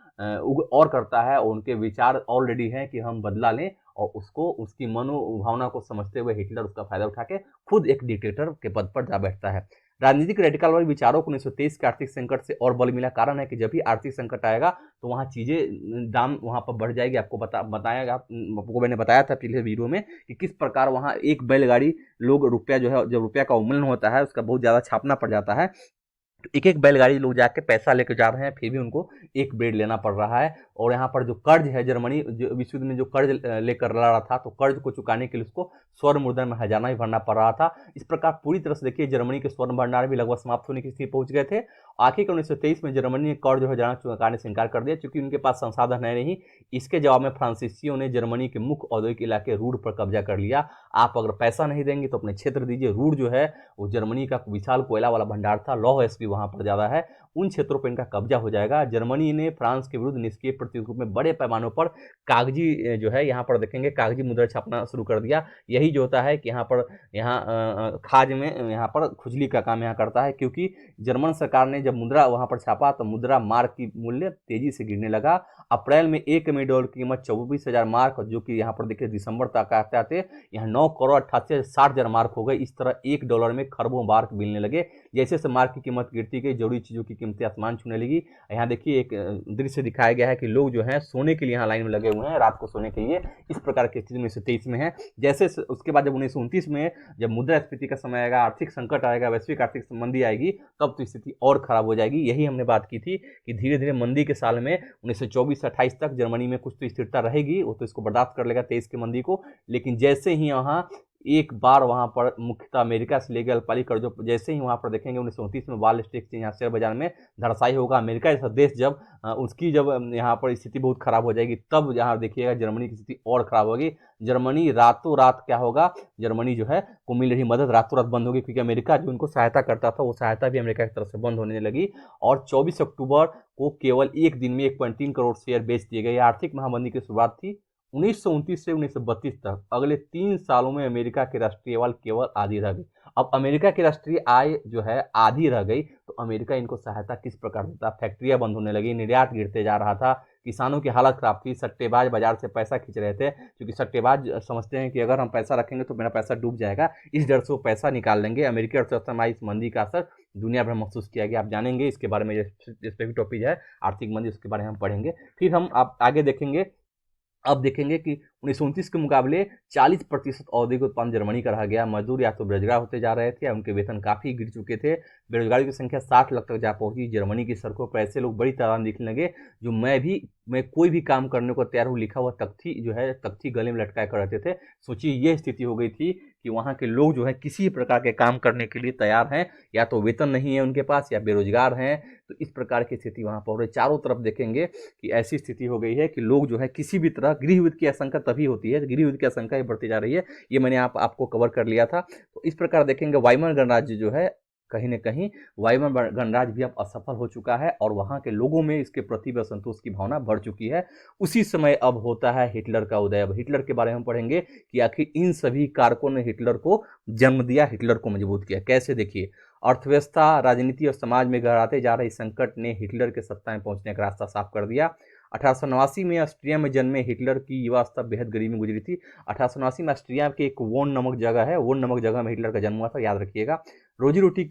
और करता है, और उनके विचार ऑलरेडी हैं कि हम बदला लें, और उसको, उसकी मनोभावना को समझते हुए हिटलर उसका फायदा उठा के खुद एक डिक्टेटर के पद पर जा बैठता है। राजनीतिक रेडिकलवादी विचारों को 1923 के आर्थिक संकट से और बल मिला। कारण है कि जब भी आर्थिक संकट आएगा तो वहाँ चीजें, दाम वहाँ पर बढ़ जाएगी। आपको मैंने बताया था पिछले वीडियो में कि किस प्रकार वहाँ एक बैलगाड़ी, लोग रुपया जो है, जब रुपया का उन्मूलन होता है उसका बहुत ज्यादा छापना पड़ जाता है, एक एक बैलगाड़ी लोग जाके पैसा लेकर जा रहे हैं, फिर भी उनको एक ब्रेड लेना पड़ रहा है। और यहाँ पर जो कर्ज है, जर्मनी जो विश्व युद्ध में जो कर्ज लेकर लड़ा था, तो कर्ज को चुकाने के लिए उसको स्वर्ण मुद्रा में हजाना ही भरना पड़ रहा था। इस प्रकार पूरी तरह से देखिए, जर्मनी के स्वर्ण भंडार भी लगभग समाप्त होने की स्थिति पहुंच गए थे। आखिर 1923 में जर्मनी ने कर्ज हजाना चुकाने से इनकार कर दिया, क्योंकि उनके पास संसाधन है नहीं। इसके जवाब में फ्रांसीसियों ने जर्मनी के मुख्य औद्योगिक इलाके रूर पर कब्जा कर लिया। आप अगर पैसा नहीं देंगे तो अपने क्षेत्र दीजिए। रूर जो है वो जर्मनी का विशाल कोयला वाला भंडार था, लौह एसपी वहां पर ज्यादा है, उन क्षेत्रों पर इनका कब्जा हो जाएगा। जर्मनी ने फ्रांस के विरुद्ध निष्क्रिय प्रतिरोध में बड़े पैमानों पर कागजी जो है, यहाँ पर देखेंगे कागजी मुद्रा छापना शुरू कर दिया। यही जो होता है कि यहाँ खाज में यहाँ पर खुजली का काम यहाँ करता है, क्योंकि जर्मन सरकार ने जब मुद्रा वहां पर छापा तो मुद्रा मार्क की मूल्य तेजी से गिरने लगा। अप्रैल में $1 की कीमत 24,000 मार्क, जो कि यहाँ पर देखिए दिसंबर तक आते आते यहाँ 9,88,60,000 मार्क हो गए। इस तरह $1 में खरबों मार्क मिलने लगे। जैसे जैसे मार्क की कीमत गिरती गई, जरूरी चीजों की कीमतें आसमान छूने लगी। यहाँ देखिए एक दृश्य दिखाया गया है कि लोग जो है सोने के लिए यहाँ लाइन में लगे हुए हैं, रात को सोने के लिए। इस प्रकार की स्थिति 1923 में है। जैसे उसके बाद जब 1929 में जब मुद्रास्फीति का समय आएगा, आर्थिक संकट आएगा, वैश्विक आर्थिक मंदी आएगी, तब तो स्थिति और खराब हो जाएगी। यही हमने बात की थी कि धीरे धीरे मंदी के साल में 1924-28 तक जर्मनी में कुछ तो स्थिरता रहेगी, वो तो इसको बर्दाश्त कर लेगा 23 की मंदी को। लेकिन जैसे ही यहाँ एक बार वहां पर मुख्यतः अमेरिका से लेकर अल्पकालिक कर्जों, जैसे ही वहां पर देखेंगे 1929 में वॉल स्ट्रीट एक्सचेंज, यहाँ शेयर बाजार में धड़साई होगा। अमेरिका जैसा देश जब उसकी जब यहाँ पर स्थिति बहुत खराब हो जाएगी, तब यहाँ देखिएगा जर्मनी की स्थिति और खराब होगी। जर्मनी रातों रात क्या होगा, जर्मनी जो है को मिल रही मदद रातों रात बंद होगी, क्योंकि अमेरिका जो उनको सहायता करता था वो सहायता भी अमेरिका की तरफ से बंद होने लगी। और 24 अक्टूबर को केवल एक दिन में 1.3 करोड़ शेयर बेच दिए गए। आर्थिक महामंदी की शुरुआत थी 1929 से 1932 तक। अगले 3 सालों में अमेरिका की राष्ट्रीय आय केवल आधी रह गई। अब अमेरिका की राष्ट्रीय आय जो है आधी रह गई, तो अमेरिका इनको सहायता किस प्रकार देता। फैक्ट्रियां बंद होने लगी, निर्यात गिरते जा रहा था, किसानों की हालत खराब थी, सट्टेबाज बाजार से पैसा खींच रहे थे, क्योंकि सट्टेबाज समझते हैं कि अगर हम पैसा रखेंगे तो मेरा पैसा डूब जाएगा, इस डर से वो पैसा निकाल लेंगे। अमेरिकी अर्थव्यवस्था में इस मंदी का असर दुनिया भर महसूस किया गया। आप जानेंगे इसके बारे में, इस पे भी टॉपिक है आर्थिक मंदी, उसके बारे में हम पढ़ेंगे। फिर हम आप आगे देखेंगे, अब देखेंगे कि 1929 के मुकाबले 40% औद्योगिक उत्पादन जर्मनी का रहा गया। मजदूर या तो बेरोजगार होते जा रहे थे या उनके वेतन काफ़ी गिर चुके थे। बेरोजगारी की संख्या 60 लाख तक जा पहुंची। जर्मनी की सड़कों पर ऐसे लोग बड़ी तादाद में दिखने लगे जो मैं कोई भी काम करने को तैयार हूँ लिखा हुआ तख्ती जो है, तख्ती गले में लटकाए कर रहते थे। सोचिए ये स्थिति हो गई थी कि वहाँ के लोग जो है किसी प्रकार के काम करने के लिए तैयार हैं, या तो वेतन नहीं है उनके पास या बेरोजगार हैं। तो इस प्रकार की स्थिति वहाँ पर हो रही। चारों तरफ देखेंगे कि ऐसी स्थिति हो गई है कि लोग जो है किसी भी तरह, गृह युद्ध की आशंका तभी होती है, गृह युद्ध की आशंका ही बढ़ती जा रही है। ये मैंने आपको कवर कर लिया था। तो इस प्रकार देखेंगे वाइमर गणराज्य जो है, कहीं न कहीं वाइमर गणराज्य भी अब असफल हो चुका है और वहाँ के लोगों में इसके प्रति असंतोष की भावना बढ़ चुकी है। उसी समय अब होता है हिटलर का उदय। अब हिटलर के बारे में हम पढ़ेंगे कि आखिर इन सभी कारकों ने हिटलर को जन्म दिया, हिटलर को मजबूत किया। कैसे, देखिए, अर्थव्यवस्था, राजनीति और समाज में गहराते जा रहे संकट ने हिटलर के सत्ता में पहुंचने का रास्ता साफ कर दिया। 1889 में ऑस्ट्रिया में जन्मे हिटलर की युवावस्था बेहद गरीबी में गुजरी थी। 1889 में ऑस्ट्रिया के एक वोन नामक जगह है, वोन नामक जगह में हिटलर का जन्म हुआ था, याद रखिएगा। रोजी रोटी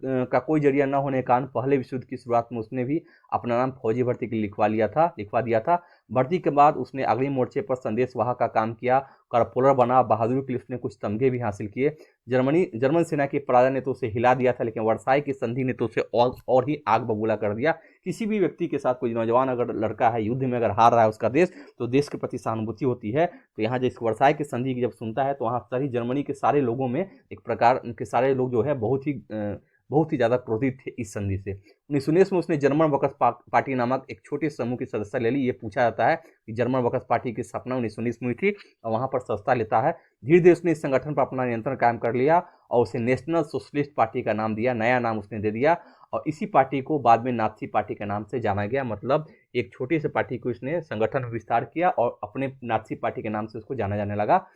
का कोई जरिया न होने के कारण पहले विश्व युद्ध की शुरुआत में उसने भी अपना नाम फौजी भर्ती के लिए लिखवा दिया था। भर्ती के बाद उसने अग्रिम मोर्चे पर संदेशवाहक का काम किया, करपोलर बना। बहादुरी के लिए उसने कुछ तमगे भी हासिल किए। जर्मन सेना की पराजय ने तो उसे हिला दिया था, लेकिन वर्साई की संधि ने तो उसे और ही आग बबूला कर दिया। किसी भी व्यक्ति के साथ, कोई नौजवान अगर लड़का है, युद्ध में अगर हार रहा है उसका देश, तो देश के प्रति सहानुभूति होती है। तो यहाँ जिस वर्साई की संधि की जब सुनता है तो वहाँ सारी जर्मनी के सारे लोगों में एक प्रकार के सारे लोग जो है बहुत ही ज़्यादा क्रोधित थे इस संधि से। 1919 में उसने जर्मन वर्कर्स पार्टी नामक एक छोटे समूह की सदस्यता ले ली। ये पूछा जाता है कि जर्मन वर्कर्स पार्टी की स्थापना 1919 में हुई थी और वहाँ पर सदस्यता लेता है। धीरे धीरे उसने इस संगठन पर अपना नियंत्रण कायम कर लिया और उसे नेशनल सोशलिस्ट पार्टी का नाम दिया, नया नाम उसने दे दिया। और इसी पार्टी को बाद में नाथसी पार्टी के नाम से जाना गया। मतलब एक छोटी सी पार्टी को इसने संगठन में विस्तार किया और अपने नाथसी पार्टी के नाम से उसको जाना जाने लगा।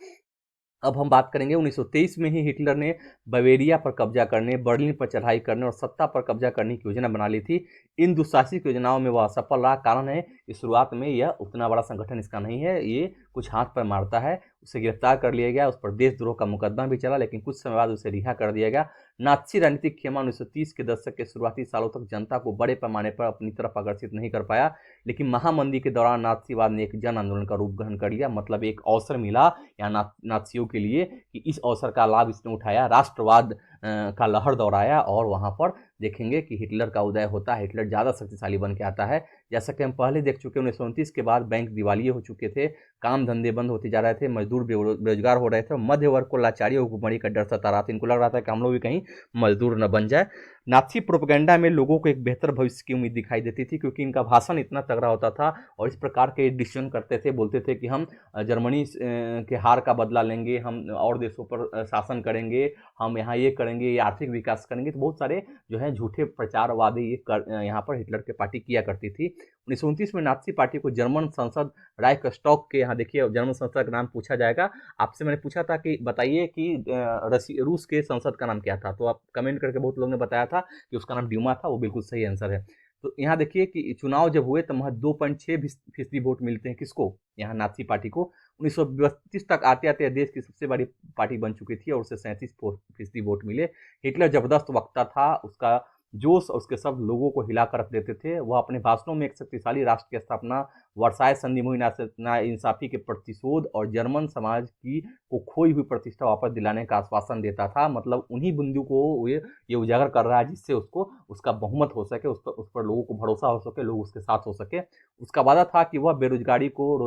अब हम बात करेंगे 1923 में ही हिटलर ने बवेरिया पर कब्जा करने, बर्लिन पर चढ़ाई करने और सत्ता पर कब्जा करने की योजना बना ली थी। इन दुस्साहसिक योजनाओं में वह असफल रहा। कारण है कि शुरुआत में यह उतना बड़ा संगठन इसका नहीं है, ये कुछ हाथ पर मारता है। उसे गिरफ्तार कर लिया गया, उस पर देशद्रोह का मुकदमा भी चला, लेकिन कुछ समय बाद उसे रिहा कर दिया गया। नात्सी राजनीतिक खेमा 1930 के दशक के शुरुआती सालों तक जनता को बड़े पैमाने पर अपनी तरफ आकर्षित नहीं कर पाया, लेकिन महामंदी के दौरान नात्सीवाद ने एक जन आंदोलन का रूप ग्रहण कर लिया। मतलब एक अवसर मिला या नात्सियों के लिए कि इस अवसर का लाभ इसने उठाया, राष्ट्रवाद का लहर दौड़ाया और वहाँ पर देखेंगे कि हिटलर का उदय होता है। हिटलर ज़्यादा शक्तिशाली बन के आता है। जैसा कि हम पहले देख चुके हैं, 1929 के बाद बैंक दिवालिये हो चुके थे, काम धंधे बंद होते जा रहे थे, मजदूर बेरोजगार हो रहे थे, मध्य वर्ग को लाचारी और भुखमरी का डर सता रहा था। इनको लग रहा था कि हम लोग भी कहीं मजदूर न बन जाए। नाथसी प्रोपेगेंडा में लोगों को एक बेहतर भविष्य की उम्मीद दिखाई देती थी, क्योंकि इनका भाषण इतना तगड़ा होता था और इस प्रकार के डिसीजन करते थे। बोलते थे कि हम जर्मनी के हार का बदला लेंगे, हम और देशों पर शासन करेंगे, हम यहाँ ये करेंगे, ये आर्थिक विकास करेंगे। तो बहुत सारे जो है झूठे प्रचारवादी यहाँ पर हिटलर की पार्टी किया करती थी। 1929 में नाथसी पार्टी को जर्मन संसद राइखस्टॉक के, यहाँ देखिए जर्मन संसद का नाम पूछा जाएगा। आपसे मैंने पूछा था कि बताइए कि रूस के संसद का नाम क्या था, तो आप कमेंट करके बहुत लोगों ने बताया था कि उसका नाम ड्यूमा था। वो बिल्कुल सही आंसर है। तो यहाँ देखिए कि चुनाव जब हुए तो महज 2.6% वोट मिलते हैं किसको, यहाँ नाथसी पार्टी को। 1932 तक आते आते देश की सबसे बड़ी पार्टी बन चुकी थी और उसे 37% वोट मिले। हिटलर जबरदस्त वक्ता था, उसका जोश और उसके शब्द लोगों को हिलाकर रख देते थे। वह अपने भाषणों में एक शक्तिशाली राष्ट्र की स्थापना, वर्साय संधि में नाइंसाफी के प्रतिशोध और जर्मन समाज की को खोई हुई प्रतिष्ठा वापस दिलाने का आश्वासन देता था। मतलब उन्हीं बिंदु को ये उजागर कर रहा है जिससे उसको उसका बहुमत हो सके, उस पर लोगों को भरोसा हो सके, लोग उसके साथ हो सके। उसका वादा था कि वह बेरोजगारों को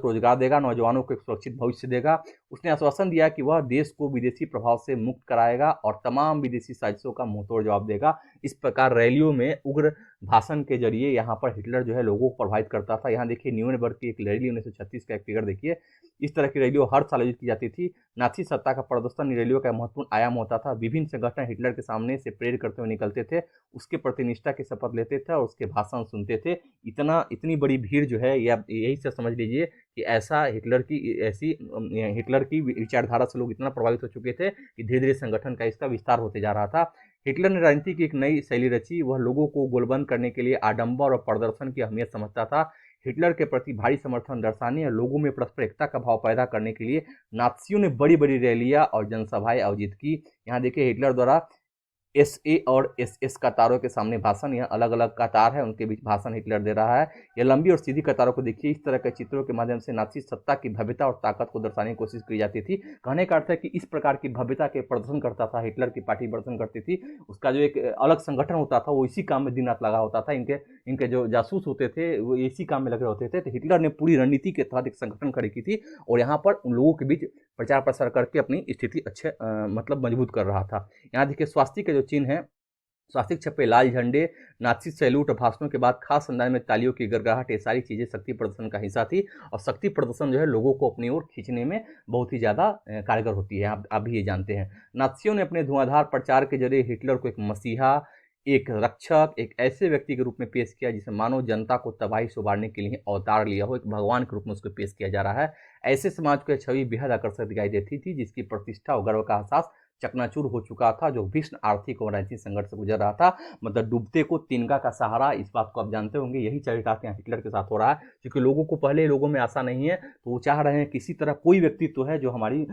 रोजगार देगा, नौजवानों को एक सुरक्षित भविष्य देगा। उसने आश्वासन दिया कि वह देश को विदेशी प्रभाव से मुक्त कराएगा और तमाम विदेशी साजिशों का मुंहतोड़ जवाब देगा। इस प्रकार रैलियों में उग्र भाषण के जरिए यहाँ पर हिटलर जो है लोगों को प्रभावित करता था। यहाँ देखिए न्यूरेमबर्ग की एक रैली 1936 का एक फिगर देखिए। इस तरह की रैलियों हर साल आयोजित की जाती थी। नाथसी सत्ता का प्रदर्शन रैलियों का महत्वपूर्ण आयाम होता था। विभिन्न संगठन हिटलर के सामने से प्रेरित करते हुए निकलते थे, उसके प्रति निष्ठा की शपथ लेते थे और उसके भाषण सुनते थे। इतनी बड़ी भीड़ जो है, या यही से समझ लीजिए कि हिटलर की विचारधारा से लोग इतना प्रभावित हो चुके थे कि धीरे धीरे संगठन का इसका विस्तार होते जा रहा था। हिटलर ने राजनीति की एक नई शैली रची। वह लोगों को गोलबंद करने के लिए आडंबर और प्रदर्शन की अहमियत समझता था। हिटलर के प्रति भारी समर्थन दर्शाने और लोगों में परस्पर एकता का भाव पैदा करने के लिए नात्सियों ने बड़ी बड़ी रैलियां और जनसभाएं आयोजित की। यहाँ देखिए हिटलर द्वारा SA और SS कतारों के सामने भाषण, यह अलग अलग कतार है, उनके बीच भाषण हिटलर दे रहा है। यह लंबी और सीधी कतारों को देखिए, इस तरह के चित्रों के माध्यम से नाज़ी सत्ता की भव्यता और ताकत को दर्शाने की कोशिश की जाती थी। कहने का अर्थ है कि इस प्रकार की भव्यता के प्रदर्शन करता था हिटलर की पार्टी, प्रदर्शन करती थी, उसका जो एक अलग संगठन होता था वो इसी काम में दिन रात लगा होता था। इनके जो जासूस होते थे वो इसी काम में लगे होते थे। तो हिटलर ने पूरी रणनीति के तहत एक संगठन खड़ी की थी और यहाँ पर उन लोगों के बीच प्रचार प्रसार करके अपनी स्थिति अच्छे मतलब मजबूत कर रहा था। यहाँ देखिए स्वास्तिक के जो चिन्ह है, स्वास्तिक छपे, लाल झंडे, नाची सैल्यूट और भाषणों के बाद खास अंदाज में तालियों की गड़गड़ाहट, ये सारी चीज़ें शक्ति प्रदर्शन का हिस्सा थी। और शक्ति प्रदर्शन जो है लोगों को अपनी ओर खींचने में बहुत ही ज़्यादा कारगर होती है, आप भी ये जानते हैं। नात्सियों ने अपने धुआंधार प्रचार के जरिए हिटलर को एक मसीहा, एक रक्षक, एक ऐसे व्यक्ति के रूप में पेश किया जिसे मानव जनता को तबाही से उबारने के लिए अवतार लिया हो, एक भगवान के रूप में उसको पेश किया जा रहा है। ऐसे समाज को यह छवि बेहद आकर्षक दिखाई देती थी जिसकी प्रतिष्ठा और गर्व का एहसास चकनाचूर हो चुका था, जो भीषण आर्थिक और राजनीतिक संघर्ष से गुजर रहा था। मतलब डूबते को तिनका का सहारा, इस बात को आप जानते होंगे, यही चरितार्थ यहाँ हिटलर के साथ हो रहा है। क्योंकि लोगों को पहले लोगों में आशा नहीं है तो वो चाह रहे हैं किसी तरह कोई व्यक्तित्व है जो हमारी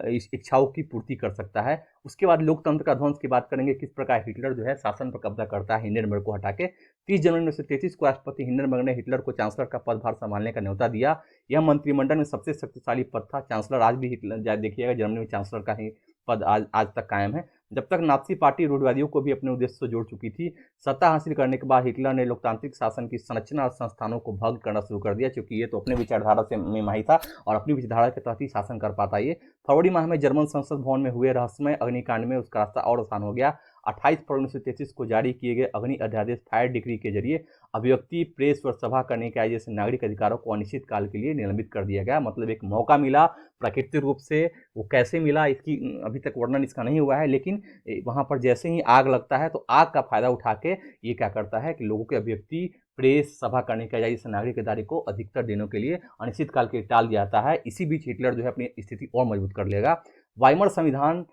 इस इच्छाओं की पूर्ति कर सकता है। उसके बाद लोकतंत्र का ध्वंस की बात करेंगे, किस प्रकार हिटलर जो है शासन पर कब्जा करता है हिंडनबर्ग को हटा के। 30 जनवरी 1933 को राष्ट्रपति हिंडनबर्ग ने हिटलर को चांसलर का पदभार संभालने का न्योता दिया। यह मंत्रिमंडल में सबसे शक्तिशाली पद था। चांसलर आज भी हिटलर, देखिएगा जर्मनी में चांसलर का ही पद आज तक कायम है। जब तक नाज़ी पार्टी रूढ़िवादियों को भी अपने उद्देश्य से जोड़ चुकी थी। सत्ता हासिल करने के बाद हिटलर ने लोकतांत्रिक शासन की संरचना और संस्थानों को भंग करना शुरू कर दिया, क्योंकि ये तो अपने विचारधारा से में माही था और अपनी विचारधारा के तहत ही शासन कर पाता। ये फरवरी माह में जर्मन संसद भवन में हुए रहस्यमय अग्निकांड में उसका रास्ता और आसान हो गया। 28 फरवरी 1933 को जारी किए गए अग्नि अध्यादेश फायर डिग्री के जरिए अभिव्यक्ति, प्रेस और सभा करने के जैसे नागरिक अधिकारों को अनिश्चित काल के लिए निलंबित कर दिया गया। मतलब एक मौका मिला प्राकृतिक रूप से, वो कैसे मिला इसकी अभी तक वर्णन इसका नहीं हुआ है, लेकिन वहाँ पर जैसे ही आग लगता है तो आग का फायदा उठा के ये क्या करता है कि लोगों की अभिव्यक्ति, प्रेस, सभा करने की जैसे नागरिक अधिकारी को अधिकतर दिनों के लिए अनिश्चित काल के लिए टाल दिया जाता है। इसी बीच हिटलर जो है अपनी स्थिति और मजबूत कर लेगा। वाइमर संविधान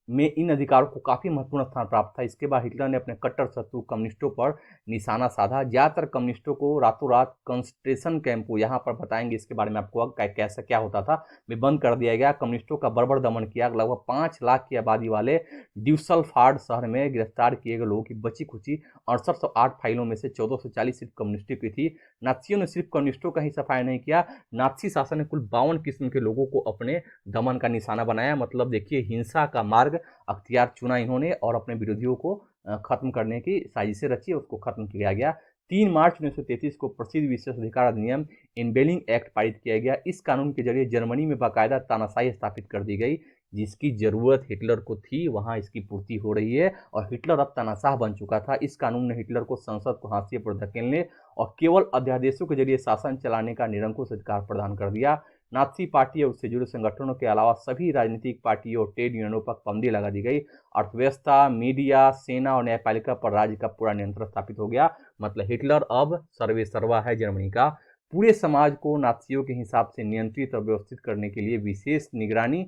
में इन अधिकारों को काफ़ी महत्वपूर्ण स्थान प्राप्त था। इसके बाद हिटलर ने अपने कट्टर शत्रु कम्युनिस्टों पर निशाना साधा। ज़्यादातर कम्युनिस्टों को रातों रात कंसंट्रेशन कैंपों, यहाँ पर बताएंगे इसके बारे में आपको कैसे क्या होता था, में बंद कर दिया गया। कम्युनिस्टों का बर्बर दमन किया। लगभग 5 लाख की आबादी वाले ड्यूसलफार्ड शहर में गिरफ्तार किए गए लोगों की बची खुची 6808 फाइलों में से 1440 सिर्फ कम्युनिस्टों की थी। नात्सियों ने सिर्फ कम्युनिस्टों का ही सफाया नहीं किया, नात्सी शासन ने कुल 52 किस्म के लोगों को अपने दमन का निशाना बनाया। मतलब देखिए हिंसा का मार्ग अख्तियार चुना इन्होंने और अपने विरोधियों को खत्म करने की साजिशें रची, उसको खत्म किया गया। 3 मार्च 1933 को प्रसिद्ध विशेष अधिकार अधिनियम इनबेलिंग एक्ट पारित किया गया। इस कानून के जरिए जर्मनी में बाकायदा तानाशाही स्थापित कर दी गई। जिसकी जरूरत हिटलर को थी वहां इसकी पूर्ति हो रही है और हिटलर अब तानाशाह बन चुका था। इस कानून ने हिटलर को संसद को हाशिए पर धकेलने और केवल अध्यादेशों के जरिए शासन चलाने का निरंकुश अधिकार प्रदान कर दिया। नात्सी पार्टी और उससे जुड़े संगठनों के अलावा सभी राजनीतिक पार्टियों और ट्रेड यूनियनों पर पाबंदी लगा दी गई। अर्थव्यवस्था, मीडिया, सेना और न्यायपालिका पर राज्य का पूरा नियंत्रण स्थापित हो गया। मतलब हिटलर अब सर्वे सर्वा है जर्मनी का। पूरे समाज को नात्सियों के हिसाब से नियंत्रित और व्यवस्थित करने के लिए विशेष निगरानी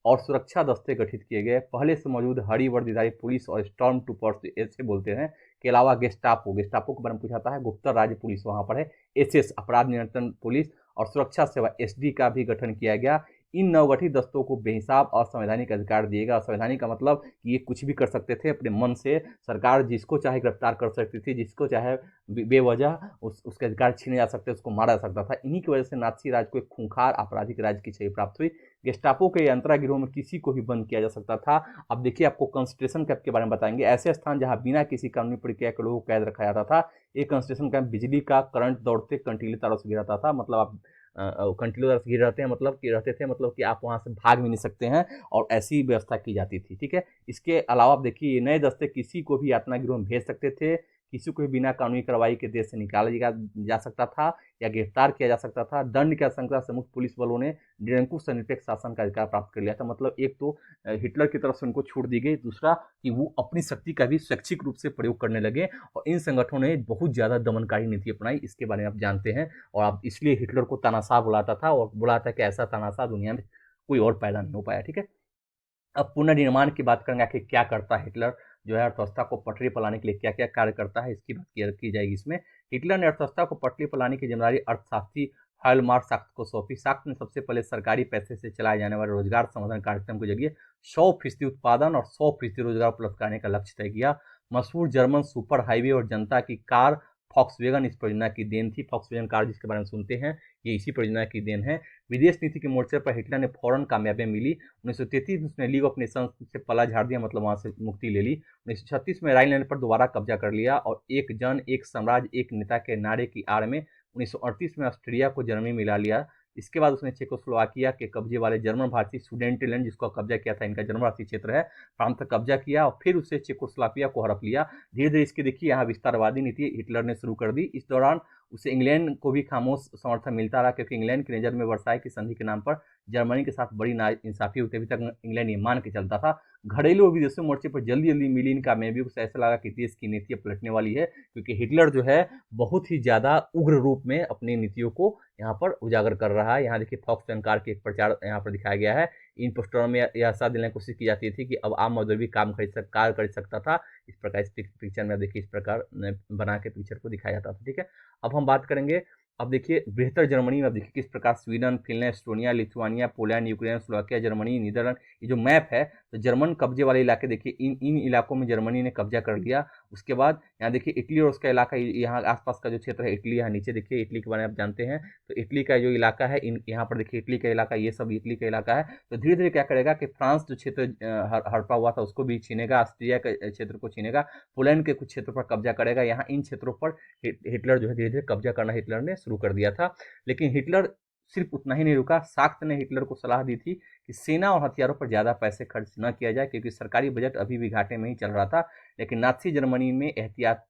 और सुरक्षा दस्ते गठित किए गए। पहले से मौजूद हरी वर्दीधारी पुलिस और स्टॉर्म ट्रूपर्स ऐसे बोलते हैं के अलावा गेस्टापो के बारे में पूछा था है, गुप्तर राज्य पुलिस वहाँ पर है, SS अपराध नियंत्रण पुलिस और सुरक्षा सेवा SD का भी गठन किया गया। इन नवगठित दस्तों को बेहिसाब असंवैधानिक अधिकार दिएगा। असंवैधानिक का मतलब कि ये कुछ भी कर सकते थे अपने मन से, सरकार जिसको चाहे गिरफ्तार कर सकती थी, जिसको चाहे बेवजह उसके अधिकार छीने जा सकते, उसको मारा जा सकता था। इन्हीं की वजह से नात्सी राज को एक खूंखार आपराधिक राज्य की छवि प्राप्त हुई। गेस्टापो के अंतरा गिरोह में किसी को भी बंद किया जा सकता था। अब देखिए आपको कंसंट्रेशन कैंप के बारे में बताएंगे। ऐसे स्थान जहां बिना किसी कानूनी प्रक्रिया के लोगों को कैद रखा जाता था। एक कंसंट्रेशन कैंप बिजली का करंट दौड़ते कंटीले तारों से घिराता था। मतलब आप कंटीले तारों से घिरे रहते हैं, मतलब कि रहते थे, मतलब कि आप वहां से भाग भी नहीं सकते हैं और ऐसी व्यवस्था की जाती थी। ठीक है, इसके अलावा आप देखिए नए दस्ते किसी को भी यातना गिरोह में भेज सकते थे, किसी को भी बिना कानूनी कार्रवाई के देश से निकाला जा सकता था या गिरफ्तार किया जा सकता था। दंड की आशंका से मुक्त पुलिस बलों ने निरंकुश निरपेक्ष शासन का अधिकार प्राप्त कर लिया था। मतलब एक तो हिटलर की तरफ से उनको छूट दी गई, दूसरा कि वो अपनी शक्ति का भी स्वैच्छिक रूप से प्रयोग करने लगे और इन संगठनों ने बहुत ज़्यादा दमनकारी नीति अपनाई। इसके बारे में आप जानते हैं और आप इसलिए हिटलर को तानाशाह बुलाता था और बुलाता कि ऐसा तानाशाह दुनिया में कोई और पैदा नहीं हो पाया। ठीक है, अब पुनर्निर्माण की बात करेंगे कि क्या करता है हिटलर, जो है अर्थव्यवस्था को पटरी पर लाने के लिए क्या क्या कार्य करता है, इसकी बात की जाएगी इसमें। हिटलर ने अर्थव्यवस्था को पटरी पर लाने की जिम्मेदारी अर्थशास्त्री हाइलमार्क साख्त को सौंपी। साख्त ने सबसे पहले सरकारी पैसे से चलाए जाने वाले रोजगार संवर्धन कार्यक्रम के जरिए 100% उत्पादन और 100% रोजगार उपलब्ध कराने का लक्ष्य तय किया। मशहूर जर्मन सुपर हाईवे और जनता की कार फॉक्सवैगन इस परियोजना की देन थी। फॉक्सवैगन कार जिसके बारे में सुनते हैं, ये इसी परियोजना की देन है। विदेश नीति के मोर्चे पर हिटलर ने फौरन कामयाबी मिली। 1933 में उसने लीग ऑफ नेशंस से पला झाड़ दिया, मतलब वहां से मुक्ति ले ली। 1936 में राइनलैंड पर दोबारा कब्जा कर लिया और एक जन एक साम्राज्य एक नेता के नारे की आड़ में 1938 में ऑस्ट्रिया को जर्मनी मिला लिया। इसके बाद उसने चेकोस्लोवाकिया के कब्जे वाले जर्मन भारतीय सुडेंटेलैंड, जिसको कब्जा किया था, इनका जर्मन भारतीय क्षेत्र है, प्रांत पर कब्जा किया और फिर उसे चेकोस्लोवाकिया को हड़प लिया। धीरे धीरे इसके देखिए यहाँ विस्तारवादी नीति हिटलर ने शुरू कर दी। इस दौरान उसे इंग्लैंड को भी खामोश समर्थन मिलता रहा, क्योंकि इंग्लैंड की नज़र में वर्साई की संधि के नाम पर जर्मनी के साथ बड़ी नाइंसाफी होती। अभी तक इंग्लैंड ये मान के चलता था। घरेलू और विदेशी मोर्चे पर जल्दी जल्दी मिली इन कामयाबियों को ऐसा लगा कि देश की नीति पलटने वाली है, क्योंकि हिटलर जो है बहुत ही ज़्यादा उग्र रूप में अपनी नीतियों को यहाँ पर उजागर कर रहा है। यहाँ देखिए फॉक्सवैगन कार के एक प्रचार यहाँ पर दिखाया गया है। इन पोस्टरों में यह साथ दिलाने की कोशिश की जाती थी कि अब आम मजदूर भी कार खरीद सकता था। इस प्रकार इस पिक्चर में देखिए इस प्रकार बना के पिक्चर को दिखाया जाता था। ठीक है, अब हम बात करेंगे, अब देखिए बेहतर जर्मनी में, अब देखिए किस प्रकार Sweden, Finland, Estonia, Lithuania, Poland, Ukraine, Slovakia, Germany, Netherland, ये जो मैप है तो जर्मन कब्जे वाले इलाके देखिए इन इन इलाकों में जर्मनी ने कब्जा कर लिया। उसके बाद यहाँ देखिए इटली और उसका इलाका, यहाँ आसपास का जो क्षेत्र है इटली, यहाँ नीचे देखिए इटली के बारे में आप जानते हैं, तो इटली का जो इलाका है यहाँ पर देखिए इटली का इलाका, ये सब इटली का इलाका है। तो धीरे धीरे क्या करेगा कि फ्रांस जो क्षेत्र हड़पा हुआ था उसको भी छीनेगा, ऑस्ट्रिया के क्षेत्र को छीनेगा, पोलैंड के कुछ क्षेत्रों पर कब्जा करेगा। यहाँ इन क्षेत्रों पर हिटलर जो है धीरे धीरे कब्जा करना हिटलर ने शुरू कर दिया था। लेकिन हिटलर सिर्फ उतना ही नहीं रुका। साख्त ने हिटलर को सलाह दी थी कि सेना और हथियारों पर ज़्यादा पैसे खर्च न किया जाए, क्योंकि सरकारी बजट अभी भी घाटे में ही चल रहा था। लेकिन नाज़ी जर्मनी में एहतियात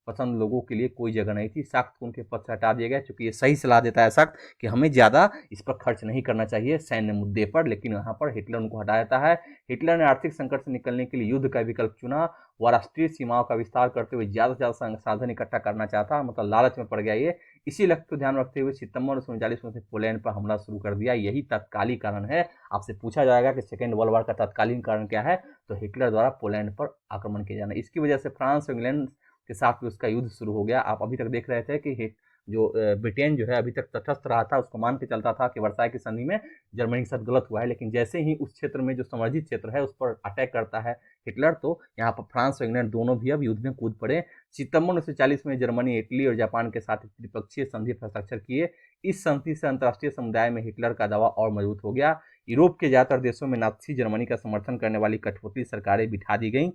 पसंद लोगों के लिए कोई जगह नहीं थी। साख्त को उनके पद से हटा दिया गया, क्योंकि ये सही सलाह देता है साख्त कि हमें ज़्यादा इस पर खर्च नहीं करना चाहिए सैन्य मुद्दे पर, लेकिन यहाँ पर हिटलर उनको हटा देता है। हिटलर ने आर्थिक संकट से निकलने के लिए युद्ध का विकल्प चुना। वह राष्ट्रीय सीमाओं का विस्तार करते हुए ज़्यादा से ज़्यादा साधन इकट्ठा करना चाहता, मतलब लालच में पड़ गया ये। इसी लक्ष्य को ध्यान रखते हुए सितंबर 1939 में उसने पोलैंड पर हमला शुरू कर दिया। यही तत्कालीन कारण है। आपसे पूछा जाएगा कि सेकेंड वर्ल्ड वॉर का तत्कालीन कारण क्या है, तो हिटलर द्वारा पोलैंड पर आक्रमण किया जाना। इसकी वजह से फ्रांस और इंग्लैंड के साथ भी उसका युद्ध शुरू हो गया। आप अभी तक देख रहे थे कि जो ब्रिटेन जो है अभी तक तटस्थ रहा था, उसको मान के चलता था कि वर्साई की संधि में जर्मनी के साथ गलत हुआ है, लेकिन जैसे ही उस क्षेत्र में जो समर्जित क्षेत्र है उस पर अटैक करता है हिटलर, तो यहाँ पर फ्रांस और इंग्लैंड दोनों भी अब युद्ध में कूद पड़े। सितंबर 1940 में जर्मनी, इटली और जापान के साथ त्रिपक्षीय संधि पर हस्ताक्षर किए। इस संधि से अंतर्राष्ट्रीय समुदाय में हिटलर का दावा और मजबूत हो गया। यूरोप के ज्यादातर देशों में नाज़ी जर्मनी का समर्थन करने वाली कठपुतली सरकारें बिठा दी गई।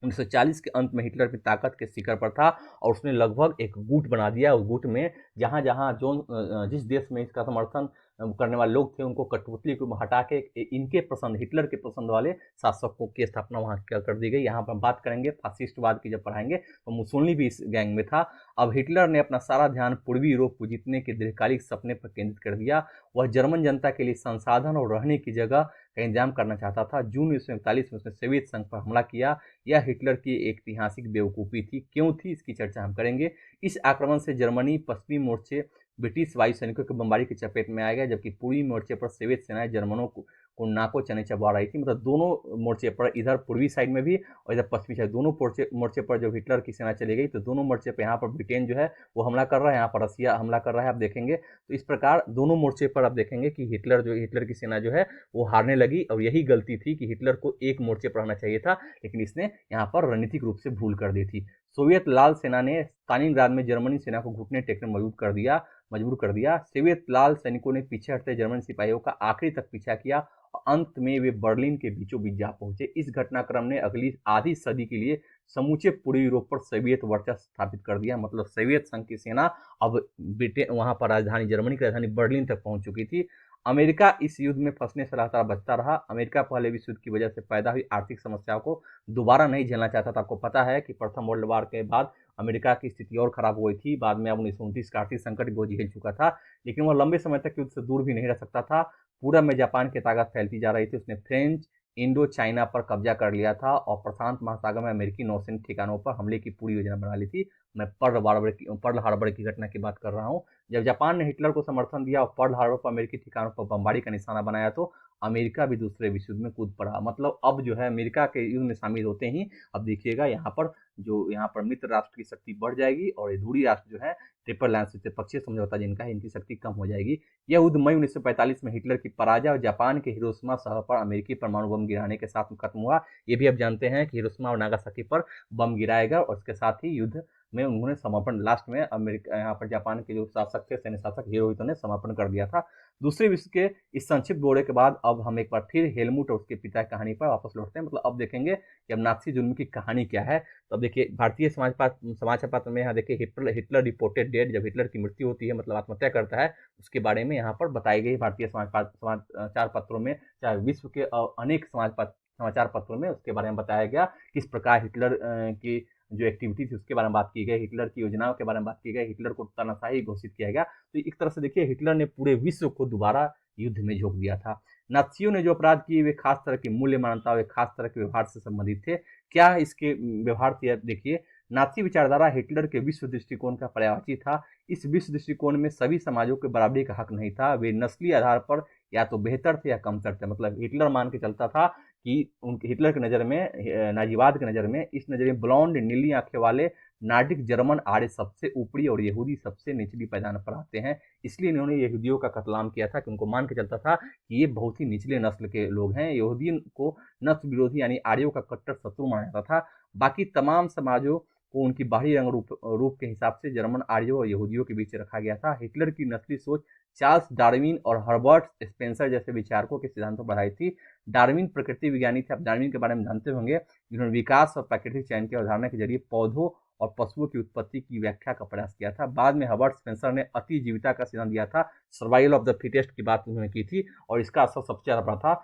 1940 के अंत में हिटलर अपनी ताकत के शिखर पर था और उसने लगभग एक गुट बना दिया। उस गुट में जहाँ जहाँ जो जिस देश में इसका समर्थन करने वाले लोग थे उनको कठपुतली को हटा के इनके पसंद, हिटलर के पसंद वाले शासकों की स्थापना वहाँ कर दी गई। यहाँ पर बात करेंगे फासिस्टवाद की जब पढ़ाएंगे तो मुसोलिनी भी इस गैंग में था। अब हिटलर ने अपना सारा ध्यान पूर्वी यूरोप को जीतने के दीर्घकालिक सपने पर केंद्रित कर दिया। वह जर्मन जनता के लिए संसाधन और रहने की जगह का इंतजाम करना चाहता था। जून 1941 में उसने सोवियत संघ पर हमला किया। यह हिटलर की एक ऐतिहासिक बेवकूफ़ी थी। क्यों थी, इसकी चर्चा हम करेंगे। इस आक्रमण से जर्मनी पश्चिमी मोर्चे ब्रिटिश वायु सैनिकों की बमबारी की चपेट में आ गया, जबकि पूर्वी मोर्चे पर सोवियत सेनाएं जर्मनों को नाको चने चबा रही थी। मतलब दोनों मोर्चे पर, इधर पूर्वी साइड में भी और इधर पश्चिमी साइड, दोनों मोर्चे पर जब हिटलर की सेना चली गई तो दोनों मोर्चे पर यहाँ पर ब्रिटेन जो है वो हमला कर रहा है, यहाँ पर रसिया हमला कर रहा है। आप देखेंगे तो इस प्रकार दोनों मोर्चे पर आप देखेंगे कि हिटलर की सेना जो है वो हारने लगी। और यही गलती थी कि हिटलर को एक मोर्चे पर रहना चाहिए था, लेकिन इसने यहाँ पर रणनीतिक रूप से भूल कर दी थी। सोवियत लाल सेना ने स्टालिनग्राद में जर्मनी सेना को घुटने टेकने मजबूर कर दिया। सोवियत लाल सैनिकों ने पीछे हटते जर्मन सिपाहियों का आखिरी तक पीछा किया और अंत में वे बर्लिन के बीचों बीच जा पहुंचे। इस घटनाक्रम ने अगली आधी सदी के लिए समूचे पूर्वी यूरोप पर सोवियत वर्चस्व स्थापित कर दिया। मतलब सोवियत संघ की सेना अब ब्रिटेन, वहां पर राजधानी जर्मनी की राजधानी बर्लिन तक पहुंच चुकी थी। अमेरिका इस युद्ध में फंसने से लगातार बचता रहा। अमेरिका पहले विश्व युद्ध की वजह से पैदा हुई आर्थिक समस्याओं को दोबारा नहीं झेलना चाहता था। आपको पता है कि प्रथम वर्ल्ड वॉर के बाद अमेरिका की स्थिति और खराब हो गई थी। बाद में अब 1929 का आर्थिक संकट भी वो झेल चुका था, लेकिन वह लंबे समय तक युद्ध से दूर भी नहीं रह सकता था। पूरब में जापान की ताकत फैलती जा रही थी। उसने फ्रेंच इंडो चाइना पर कब्जा कर लिया था और प्रशांत महासागर में अमेरिकी नौसैनिक ठिकानों पर हमले की पूरी योजना बना ली थी। मैं पर्ल हार्बर की घटना की बात कर रहा हूँ। जब जापान ने हिटलर को समर्थन दिया और पर्ल हार्बर पर अमेरिकी ठिकानों पर बमबारी का निशाना बनाया तो अमेरिका भी दूसरे विश्व युद्ध में कूद पड़ा। मतलब अब जो है अमेरिका के युद्ध में शामिल होते ही अब देखिएगा यहाँ पर मित्र राष्ट्र की शक्ति बढ़ जाएगी और ये दूरी राष्ट्र जो है ट्रिपल अलायंस त्रिपक्षीय समझौता जिनका है इनकी शक्ति कम हो जाएगी। यह युद्ध मई 1945 में हिटलर की पराजय और जापान के हिरोशिमा शहर पर अमेरिकी परमाणु बम गिराने के साथ खत्म हुआ। ये भी अब जानते हैं कि हिरोशिमा और नागासाकी पर बम गिराएगा और इसके साथ ही युद्ध में उन्होंने समर्पण लास्ट में अमेरिका यहाँ पर जापान के जो शासक थे सैन्य शासक हिरोहितो ने समर्पण कर दिया था। दूसरे विश्व के इस संक्षिप्त दौरे के बाद अब हम एक बार फिर हेलमुट और उसके पिता की कहानी पर वापस लौटते हैं। मतलब अब देखेंगे कि अब नाज़ी जुल्म की कहानी क्या है। तो अब देखिए भारतीय समाचार पत्र में यहाँ देखिए हिटलर रिपोर्टेड डेड, जब हिटलर की मृत्यु होती है मतलब आत्महत्या करता है उसके बारे में यहाँ पर बताई गई भारतीय समाचार पत्रों में, चाहे विश्व के अनेक समाचार पत्रों में उसके बारे में बताया गया किस प्रकार हिटलर की जो एक्टिविटी थी उसके बारे में बात की गई, हिटलर की योजनाओं के बारे में बात की गई, हिटलर को तानाशाही घोषित किया गया। तो एक तरह से देखिए हिटलर ने पूरे विश्व को दोबारा युद्ध में झोंक दिया था। नाज़ियों ने जो अपराध किए वे खास तरह की मूल्य मानता, वे खास तरह के व्यवहार से संबंधित थे। क्या इसके व्यवहार थे देखिए। नाज़ी विचारधारा हिटलर के विश्व दृष्टिकोण का पर्यायवाची था। इस विश्व दृष्टिकोण में सभी समाजों के बराबरी का हक नहीं था। वे नस्लीय आधार पर या तो बेहतर थे या कमतर थे। मतलब हिटलर मान के चलता था कि उनके हिटलर की नज़र में, नाजीवाद की नज़र में, इस नज़र में ब्लॉन्ड नीली आंखें वाले नार्डिक जर्मन आर्य सबसे ऊपरी और यहूदी सबसे निचली पैदान पर आते हैं। इसलिए इन्होंने यहूदियों का कत्लेआम किया था कि उनको मान के चलता था कि ये बहुत ही निचले नस्ल के लोग हैं। यहूदियों को नस्ल विरोधी यानी आर्यों का कट्टर शत्रु माना जाता था। बाकी तमाम समाजों को उनकी बाहरी रंग रूप के हिसाब से जर्मन आर्यों और यहूदियों के बीच रखा गया था। हिटलर की नस्ली सोच चार्ल्स डार्विन और हर्बर्ट स्पेंसर जैसे विचारकों के सिद्धांतों पर आधारित थी। डार्विन प्रकृति विज्ञानी थे, आप डार्विन के बारे में जानते होंगे, जिन्होंने विकास और प्राकृतिक चयन की अवधारणा के जरिए पौधों और पशुओं की उत्पत्ति की व्याख्या का प्रयास किया था। बाद में हर्बर्ट स्पेंसर ने अति जीविता का सिद्धांत दिया था, सर्वाइवल ऑफ द फिटेस्ट की बात उन्होंने की थी और इसका असर सबसे ज़्यादा पड़ा था।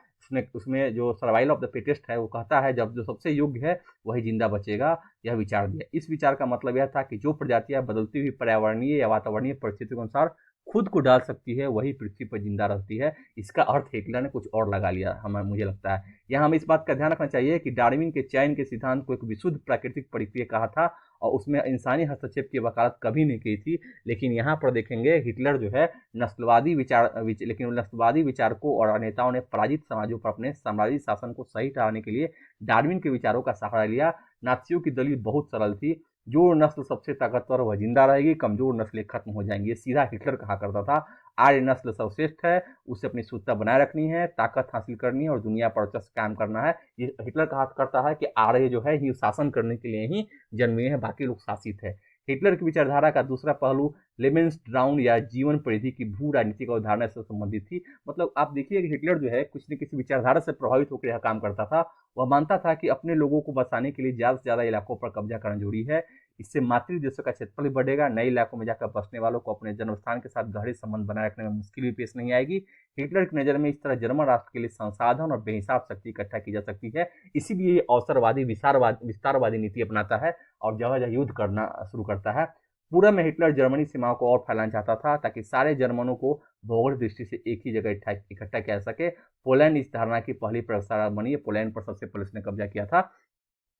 उसमें जो सर्वाइवल ऑफ द फिटेस्ट है वो कहता है जब जो सबसे योग्य है वही जिंदा बचेगा, यह विचार दिया। इस विचार का मतलब यह था कि जो प्रजातियां बदलती हुई पर्यावरणीय या वातावरणीय परिस्थितियों के अनुसार खुद को डाल सकती है वही पृथ्वी पर जिंदा रहती है। इसका अर्थ हिटलर ने कुछ और लगा लिया मुझे लगता है। यहाँ हमें इस बात का ध्यान रखना चाहिए कि डार्विन के चयन के सिद्धांत को एक विशुद्ध प्राकृतिक प्रक्रिया कहा था और उसमें इंसानी हस्तक्षेप की वकालत कभी नहीं की थी। लेकिन यहाँ पर देखेंगे हिटलर जो है लेकिन नस्लवादी विचारकों और नेताओं ने पराजित समाजों पर अपने साम्राज्यिक शासन को सही ठहराने के लिए डार्विन के विचारों का सहारा लिया। नाज़ियों की दलील बहुत सरल थी, जो नस्ल सबसे ताकतवर वह जिंदा रहेगी, कमजोर नस्लें खत्म हो जाएंगी। ये सीधा हिटलर कहा करता था। आर्य नस्ल सर्वश्रेष्ठ है, उसे अपनी शुद्धता बनाए रखनी है, ताकत हासिल करनी है और दुनिया पर वर्चस्व कायम करना है। ये हिटलर कहा करता है कि आर्य जो है ये शासन करने के लिए ही जन्मे हैं, बाकी लोग शासित है। हिटलर की विचारधारा का दूसरा पहलू लेमेंसड्राउन या जीवन परिधि की भू राजनीतिक अवधारणा से संबंधित थी। मतलब आप देखिए कि हिटलर जो है कुछ न किसी विचारधारा से प्रभावित होकर यह काम करता था। वह मानता था कि अपने लोगों को बसाने के लिए ज़्यादा से ज़्यादा इलाकों पर कब्जा करना जरूरी है। इससे मातृ देशों का क्षेत्रफल भी बढ़ेगा, नए इलाकों में जाकर बसने वालों को अपने जन्म स्थान के साथ गहरे संबंध बनाए रखने में मुश्किल भी पेश नहीं आएगी। हिटलर की नज़र में इस तरह जर्मन राष्ट्र के लिए संसाधन और बेहिसाब शक्ति इकट्ठा की जा सकती है। इसीलिए ये अवसरवादी विस्तारवादी नीति अपनाता है और जगह जगह युद्ध करना शुरू करता है। पूर्व में हिटलर जर्मनी सीमाओं को और फैलाना चाहता था ताकि सारे जर्मनों को भौगोलिक दृष्टि से एक ही जगह इकट्ठा किया जा सके। पोलैंड इस धारणा की पहली प्रयोगशाला बनी है, पोलैंड पर सबसे पहले उसने कब्जा किया था,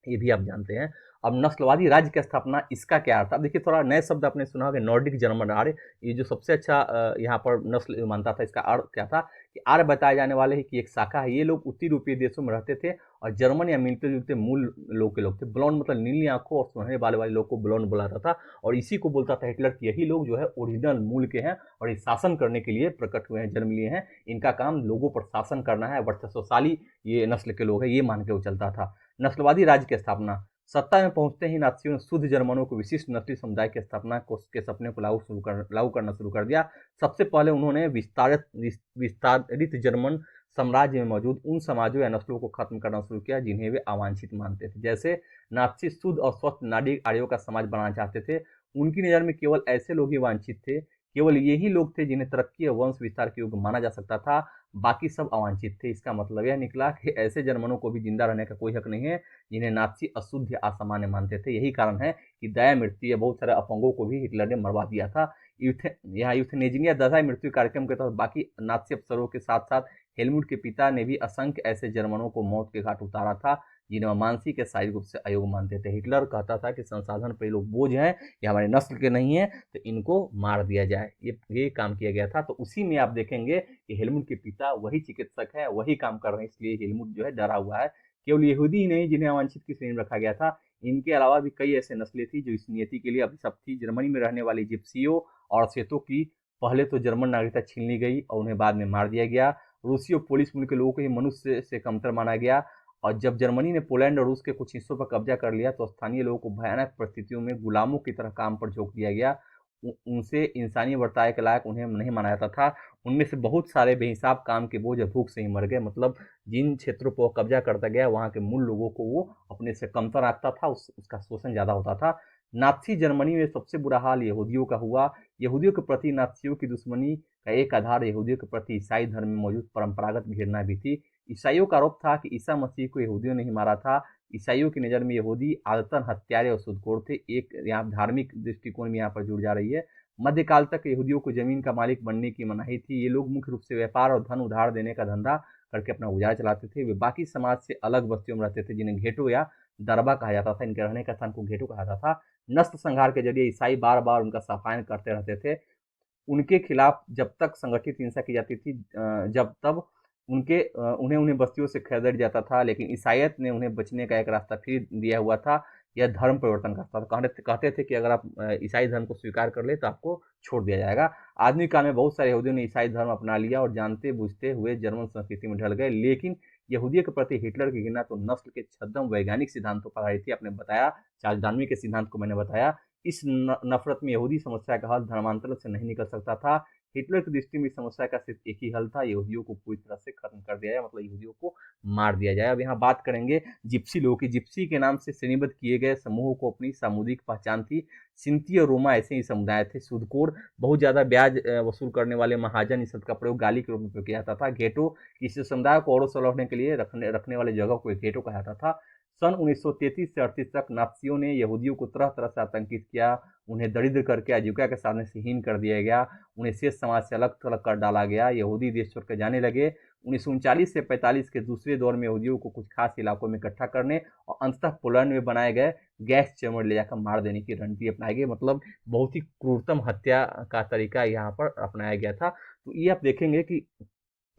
ये भी आप जानते हैं। अब नस्लवादी राज्य की स्थापना, इसका क्या अर्थ? अब देखिए थोड़ा नए शब्द आपने सुना होगा, नॉर्डिक जर्मन आर्य, ये जो सबसे अच्छा यहाँ पर नस्ल मानता था, इसका अर्थ क्या था कि आर्य बताए जाने वाले ही की एक शाखा है। ये लोग उत्तरी यूरोपीय देशों में रहते थे और जर्मन या मिलते जुलते मूल लोग के लोग थे। ब्लॉन्ड मतलब नीली आंखों और सुनहरे बाल वाले लोग को ब्लॉन्ड बोला जाता था और इसी को बोलता था हिटलर कि यही लोग जो है ओरिजिनल मूल के हैं और ये शासन करने के लिए प्रकट हुए हैं, जन्म लिए हैं, इनका काम लोगों पर शासन करना है, वर्चस्वशाली ये नस्ल के लोग हैं, ये मान के वो चलता था। नस्लवादी राज्य की स्थापना, सत्ता में पहुंचते ही नाज़ियों ने शुद्ध जर्मनों को विशिष्ट नस्ली समुदाय की स्थापना के सपने को लागू करना शुरू कर दिया। सबसे पहले उन्होंने विस्तारित जर्मन साम्राज्य में मौजूद उन समाजों या नस्लों को खत्म करना शुरू किया जिन्हें वे अवांछित मानते थे। जैसे नाज़ी शुद्ध और स्वस्थ नार्डिक आर्यों का समाज बनाना चाहते थे। उनकी नज़र में केवल ऐसे लोग ही वांछित थे, केवल यही लोग थे जिन्हें तरक्की और वंश विस्तार के योग्य माना जा सकता था, बाकी सब अवांछित थे। इसका मतलब यह निकला कि ऐसे जर्मनों को भी जिंदा रहने का कोई हक नहीं है जिन्हें नाज़ी अशुद्ध या असामान्य मानते थे। यही कारण है कि दया मृत्यु या बहुत सारे अपंगों को भी हिटलर ने मरवा दिया था। यूथनेजिया दया मृत्यु कार्यक्रम के तहत बाकी नाज़ी अफसरों के साथ साथ हेलमुट के पिता ने भी असंख्य ऐसे जर्मनों को मौत के घाट उतारा था जिन्हें मानसिक या शारीरिक रूप से अयोग्य मानते थे। हिटलर कहता था कि संसाधन पर ये लोग बोझ हैं, ये हमारे नस्ल के नहीं हैं, तो इनको मार दिया जाए। ये काम किया गया था। तो उसी में आप देखेंगे कि हेलमुट के पिता वही चिकित्सक है, वही काम कर रहे हैं, इसलिए हेलमुट जो है डरा हुआ है। केवल यहूदी ही नहीं जिन्हें अवांछित की श्रेणी में रखा गया था, इनके अलावा भी कई ऐसे नस्लें थी जो इस नियति के लिए अभिशप्त थी। जर्मनी में रहने वाली जिप्सियों और सेतों की पहले तो जर्मन नागरिकता छीन ली गई और उन्हें बाद में मार दिया गया। रूसी और पोलिश मूल के लोगों को ही मनुष्य से कमतर माना गया। और जब जर्मनी ने पोलैंड और रूस के कुछ हिस्सों पर कब्जा कर लिया तो स्थानीय लोगों को भयानक परिस्थितियों में गुलामों की तरह काम पर झोंक दिया गया। उनसे इंसानी बर्ताव के लायक उन्हें नहीं माना जाता था। उनमें से बहुत सारे बेहिसाब काम के बोझ भूख से ही मर गए। मतलब जिन क्षेत्रों पर कब्जा करता गया वहाँ के मूल लोगों को वो अपने से कमतर आंकता था, उसका शोषण ज़्यादा होता था। नाथी जर्मनी में सबसे बुरा हाल यहूदियों का हुआ। यहूदियों के प्रति नाथसियों की दुश्मनी का एक आधार यहूदियों के प्रति ईसाई धर्म में मौजूद परंपरागत घृणा भी थी। ईसाइयों का आरोप था कि ईसा मसीह को यहूदियों ने ही मारा था। ईसाइयों की नज़र में यहूदी आदतन हत्यारे और सूदखोर थे। एक यहाँ धार्मिक दृष्टिकोण में यहाँ पर जुड़ जा रही है। मध्यकाल तक यहूदियों को जमीन का मालिक बनने की मनाही थी। ये लोग मुख्य रूप से व्यापार और धन उधार देने का धंधा करके अपना गुजारा चलाते थे। वे बाकी समाज से अलग बस्तियों में रहते थे जिन्हें घेटो या दरबा कहा जाता था। इनके रहने का स्थान को घेटो कहा जाता था। नस्ल संहार के जरिए ईसाई बार बार उनका सफायन करते रहते थे। उनके खिलाफ जब तक संगठित हिंसा की जाती थी, जब तब उन्हें बस्तियों से खदेड़ जाता था। लेकिन ईसाईयत ने उन्हें बचने का एक रास्ता फिर दिया हुआ था। यह धर्म परिवर्तन का था। कहते थे कि अगर आप ईसाई धर्म को स्वीकार कर ले तो आपको छोड़ दिया जाएगा। आधुनिक काल में बहुत सारे यहूदियों ने ईसाई धर्म अपना लिया और जानते बुझते हुए जर्मन संस्कृति में ढल गए। लेकिन यहूदियों के प्रति हिटलर की घृणा तो नस्ल के छद्म वैज्ञानिक सिद्धांतों पर आधारित थी। आपने बताया, चार्ल्स डार्विन के सिद्धांत को मैंने बताया। इस नफरत में यहूदी समस्या का हल धर्मांतरण से नहीं निकल सकता था। हिटलर की दृष्टि में इस समस्या का सिर्फ एक ही हल था, यहूदियों को पूरी तरह से खत्म कर दिया जाए, मतलब यहूदियों को मार दिया जाए। अब यहाँ बात करेंगे जिप्सी लोगों की। जिप्सी के नाम से श्रेणीबद्ध किए गए समूहों को अपनी सामुदायिक पहचान थी। सिंथी और रोमा ऐसे ही समुदाय थे। सूदखोर, बहुत ज्यादा ब्याज वसूल करने वाले महाजन, इस शब्द का प्रयोग गाली के रूप में किया जाता था। घेटो, किसी समुदाय को औरों से लौटने के लिए रखने वाले जगह को घेटो कहा जाता था। सन 1933 से 38 तक नात्सियों ने यहूदियों को तरह तरह से आतंकित किया। उन्हें दरिद्र करके आजीविका के साधन से हीन कर दिया गया। उन्हें शेष समाज से अलग थलग कर डाला गया। यहूदी देश छोड़कर जाने लगे। 1939 से 45 के दूसरे दौर में यहूदियों को कुछ खास इलाकों में इकट्ठा करने और अंततः पोलैंड में बनाए गए गैस चैम्बर ले जाकर मार देने की रणनीति अपनाई गई। मतलब बहुत ही क्रूरतम हत्या का तरीका यहाँ पर अपनाया गया था। तो ये आप देखेंगे कि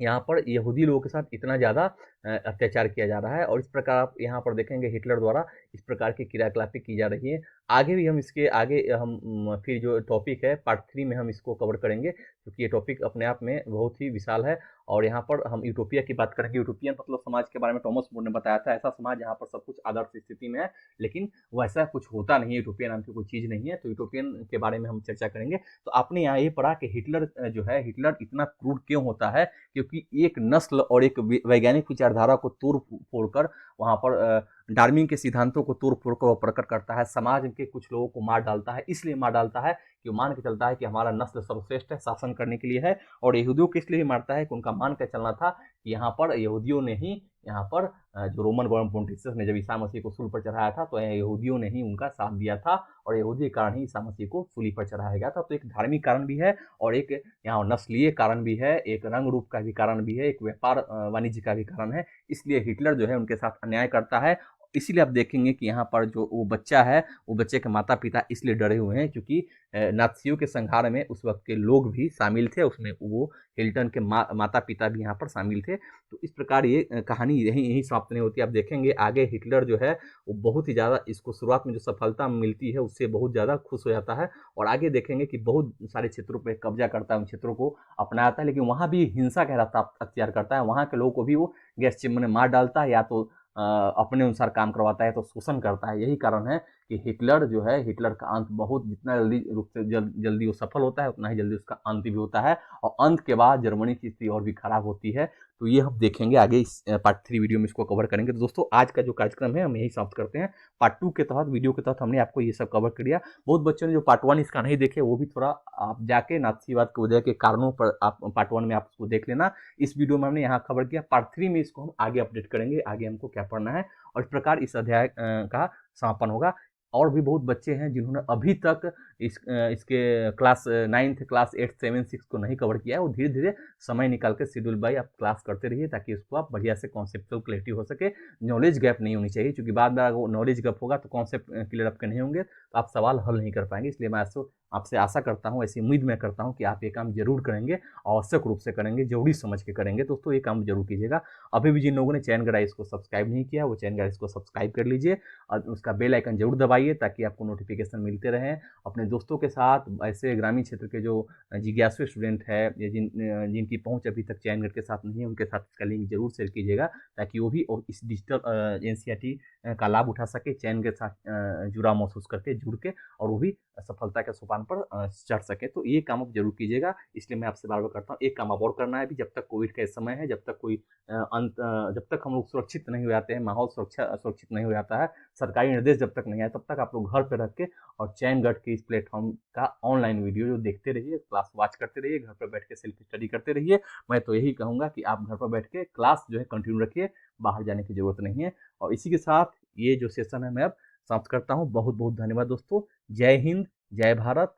यहाँ पर यहूदी लोगों के साथ इतना ज़्यादा अत्याचार किया जा रहा है। और इस प्रकार आप यहाँ पर देखेंगे हिटलर द्वारा इस प्रकार की क्रियाकलापें की जा रही है। आगे भी हम इसके आगे हम फिर जो टॉपिक है पार्ट 3 में हम इसको कवर करेंगे, क्योंकि ये टॉपिक अपने आप में बहुत ही विशाल है। और यहाँ पर हम यूटोपिया की बात करेंगे। यूटोपियन मतलब समाज के बारे में टॉमस मोर ने बताया था, ऐसा समाज जहाँ पर सब कुछ आदर्श स्थिति में है, लेकिन वैसा कुछ होता नहीं है। यूटोपियन नाम की कोई चीज़ नहीं है। तो यूटोपियन के बारे में हम चर्चा करेंगे। तो आपने यहाँ ये पढ़ा कि हिटलर जो है, हिटलर इतना क्रूर क्यों होता है, क्योंकि एक नस्ल और एक वैज्ञानिक विचारधारा को तोड़ फोड़ कर वहाँ पर डार्विन के सिद्धांतों को तोड़ फोड़ कर वो प्रकट करता है। समाज के कुछ लोगों को मार डालता है। इसलिए मार डालता है कि वो मान के चलता है कि हमारा नस्ल सर्वश्रेष्ठ है, शासन करने के लिए है। और यहूदियों को इसलिए मारता है कि उनका मान के चलना था कि यहाँ पर यहूदियों ने ही यहाँ पर जो रोमन गवर्नमेंट पोंटिफिकस ने जब ईसा मसीह को सूली पर चढ़ाया था तो यहूदियों ने ही उनका साथ दिया था और यहूदी के कारण ही ईसा मसीह को सूली पर चढ़ाया गया था। तो एक धार्मिक कारण भी है और एक यहाँ नस्लीय कारण भी है, एक रंग रूप का भी कारण भी है, एक व्यापार वाणिज्य का भी कारण है। इसलिए हिटलर जो है उनके साथ अन्याय करता है। इसीलिए आप देखेंगे कि यहाँ पर जो वो बच्चा है, वो बच्चे के माता पिता इसलिए डरे हुए हैं क्योंकि नात्सियों के संहार में उस वक्त के लोग भी शामिल थे। उसमें वो हिल्टन के माता पिता भी यहाँ पर शामिल थे। तो इस प्रकार ये कहानी यही समाप्त नहीं होती। आप देखेंगे आगे हिटलर जो है वो बहुत ही ज़्यादा, इसको शुरुआत में जो सफलता मिलती है उससे बहुत ज़्यादा खुश हो जाता है और आगे देखेंगे कि बहुत सारे क्षेत्रों पर कब्जा करता है, उन क्षेत्रों को अपनाता है। लेकिन वहाँ भी हिंसा का रास्ता अख्तियार करता है। वहाँ के लोगों को भी वो गैस चैम्बर में मार डालता है या तो अपने अनुसार काम करवाता है, तो शोषण करता है। यही कारण है कि हिटलर जो है, हिटलर का अंत बहुत जितना जल्दी रूप से जल्दी वो सफल होता है उतना ही जल्दी उसका अंत भी होता है और अंत के बाद जर्मनी की स्थिति और भी खराब होती है। तो ये हम देखेंगे आगे इस पार्ट 3 वीडियो में इसको कवर करेंगे। तो दोस्तों आज का जो कार्यक्रम है हम यही समाप्त करते हैं। पार्ट 2 के तहत वीडियो के तहत हमने आपको ये सब कवर कर दिया। बहुत बच्चों ने जो पार्ट 1 इसका नहीं देखे वो भी थोड़ा आप जाके नाथसीवाद के वजह के कारणों पर आप पार्ट 1 में आप उसको देख लेना। इस वीडियो में हमने यहाँ कवर किया। पार्ट 3 में इसको हम आगे अपडेट करेंगे, आगे हमको क्या पढ़ना है और इस प्रकार इस अध्याय का समापन होगा। और भी बहुत बच्चे हैं जिन्होंने अभी तक इसके क्लास 9th, क्लास 8, 7, 6 को नहीं कवर किया है, वो धीरे धीरे समय निकाल के शेड्यूल बाय आप क्लास करते रहिए, ताकि उसको आप बढ़िया से कॉन्सेप्चुअल क्लैरिटी हो सके। नॉलेज गैप नहीं होनी चाहिए, क्योंकि बाद में अगर वो नॉलेज गैप होगा तो कॉन्सेप्ट क्लियर आपके नहीं होंगे, तो आप सवाल हल नहीं कर पाएंगे। इसलिए मैं आपसे आशा करता हूँ, ऐसी उम्मीद मैं करता हूँ कि आप ये काम जरूर करेंगे, आवश्यक रूप से करेंगे, जरूरी समझ के करेंगे। दोस्तों ये काम जरूर कीजिएगा। अभी भी जिन लोगों ने चैन गाइस को सब्सक्राइब नहीं किया, वो चैन गाइस को सब्सक्राइब कर लीजिए और उसका बेल आइकन जरूर दबाइए, ताकि आपको नोटिफिकेशन मिलते रहें। अपने दोस्तों के साथ ऐसे ग्रामीण क्षेत्र के जो जिज्ञासु स्टूडेंट है या जिनकी पहुंच अभी तक चयन गढ़ के साथ नहीं है, उनके साथ इसका लिंक जरूर शेयर कीजिएगा, ताकि वो भी इस डिजिटल एनसीईआरटी का लाभ उठा सके, चयन के साथ जुड़ा महसूस करके, जुड़ के, और वो भी सफलता के सोपान पर चढ़ सके। तो ये काम आप जरूर कीजिएगा। इसलिए मैं आपसे बार बार करता हूँ, एक काम आप और करना है अभी, जब तक कोविड का समय है, जब तक कोई जब तक हम लोग सुरक्षित नहीं हो जाते हैं, माहौल सुरक्षित नहीं हो जाता है, सरकारी निर्देश जब तक नहीं आए, तब तक आप लोग घर पे रख के और चयन गढ़ के इस प्लेटफॉर्म का ऑनलाइन वीडियो जो देखते रहिए, क्लास वॉच करते रहिए, घर पर बैठ के सेल्फ स्टडी करते रहिए। मैं तो यही कहूँगा कि आप घर पर बैठ के क्लास जो है कंटिन्यू रखिए, बाहर जाने की जरूरत नहीं है। और इसी के साथ ये जो सेशन है मैं अब समाप्त करता हूँ। बहुत बहुत धन्यवाद दोस्तों। जय हिंद, जय भारत,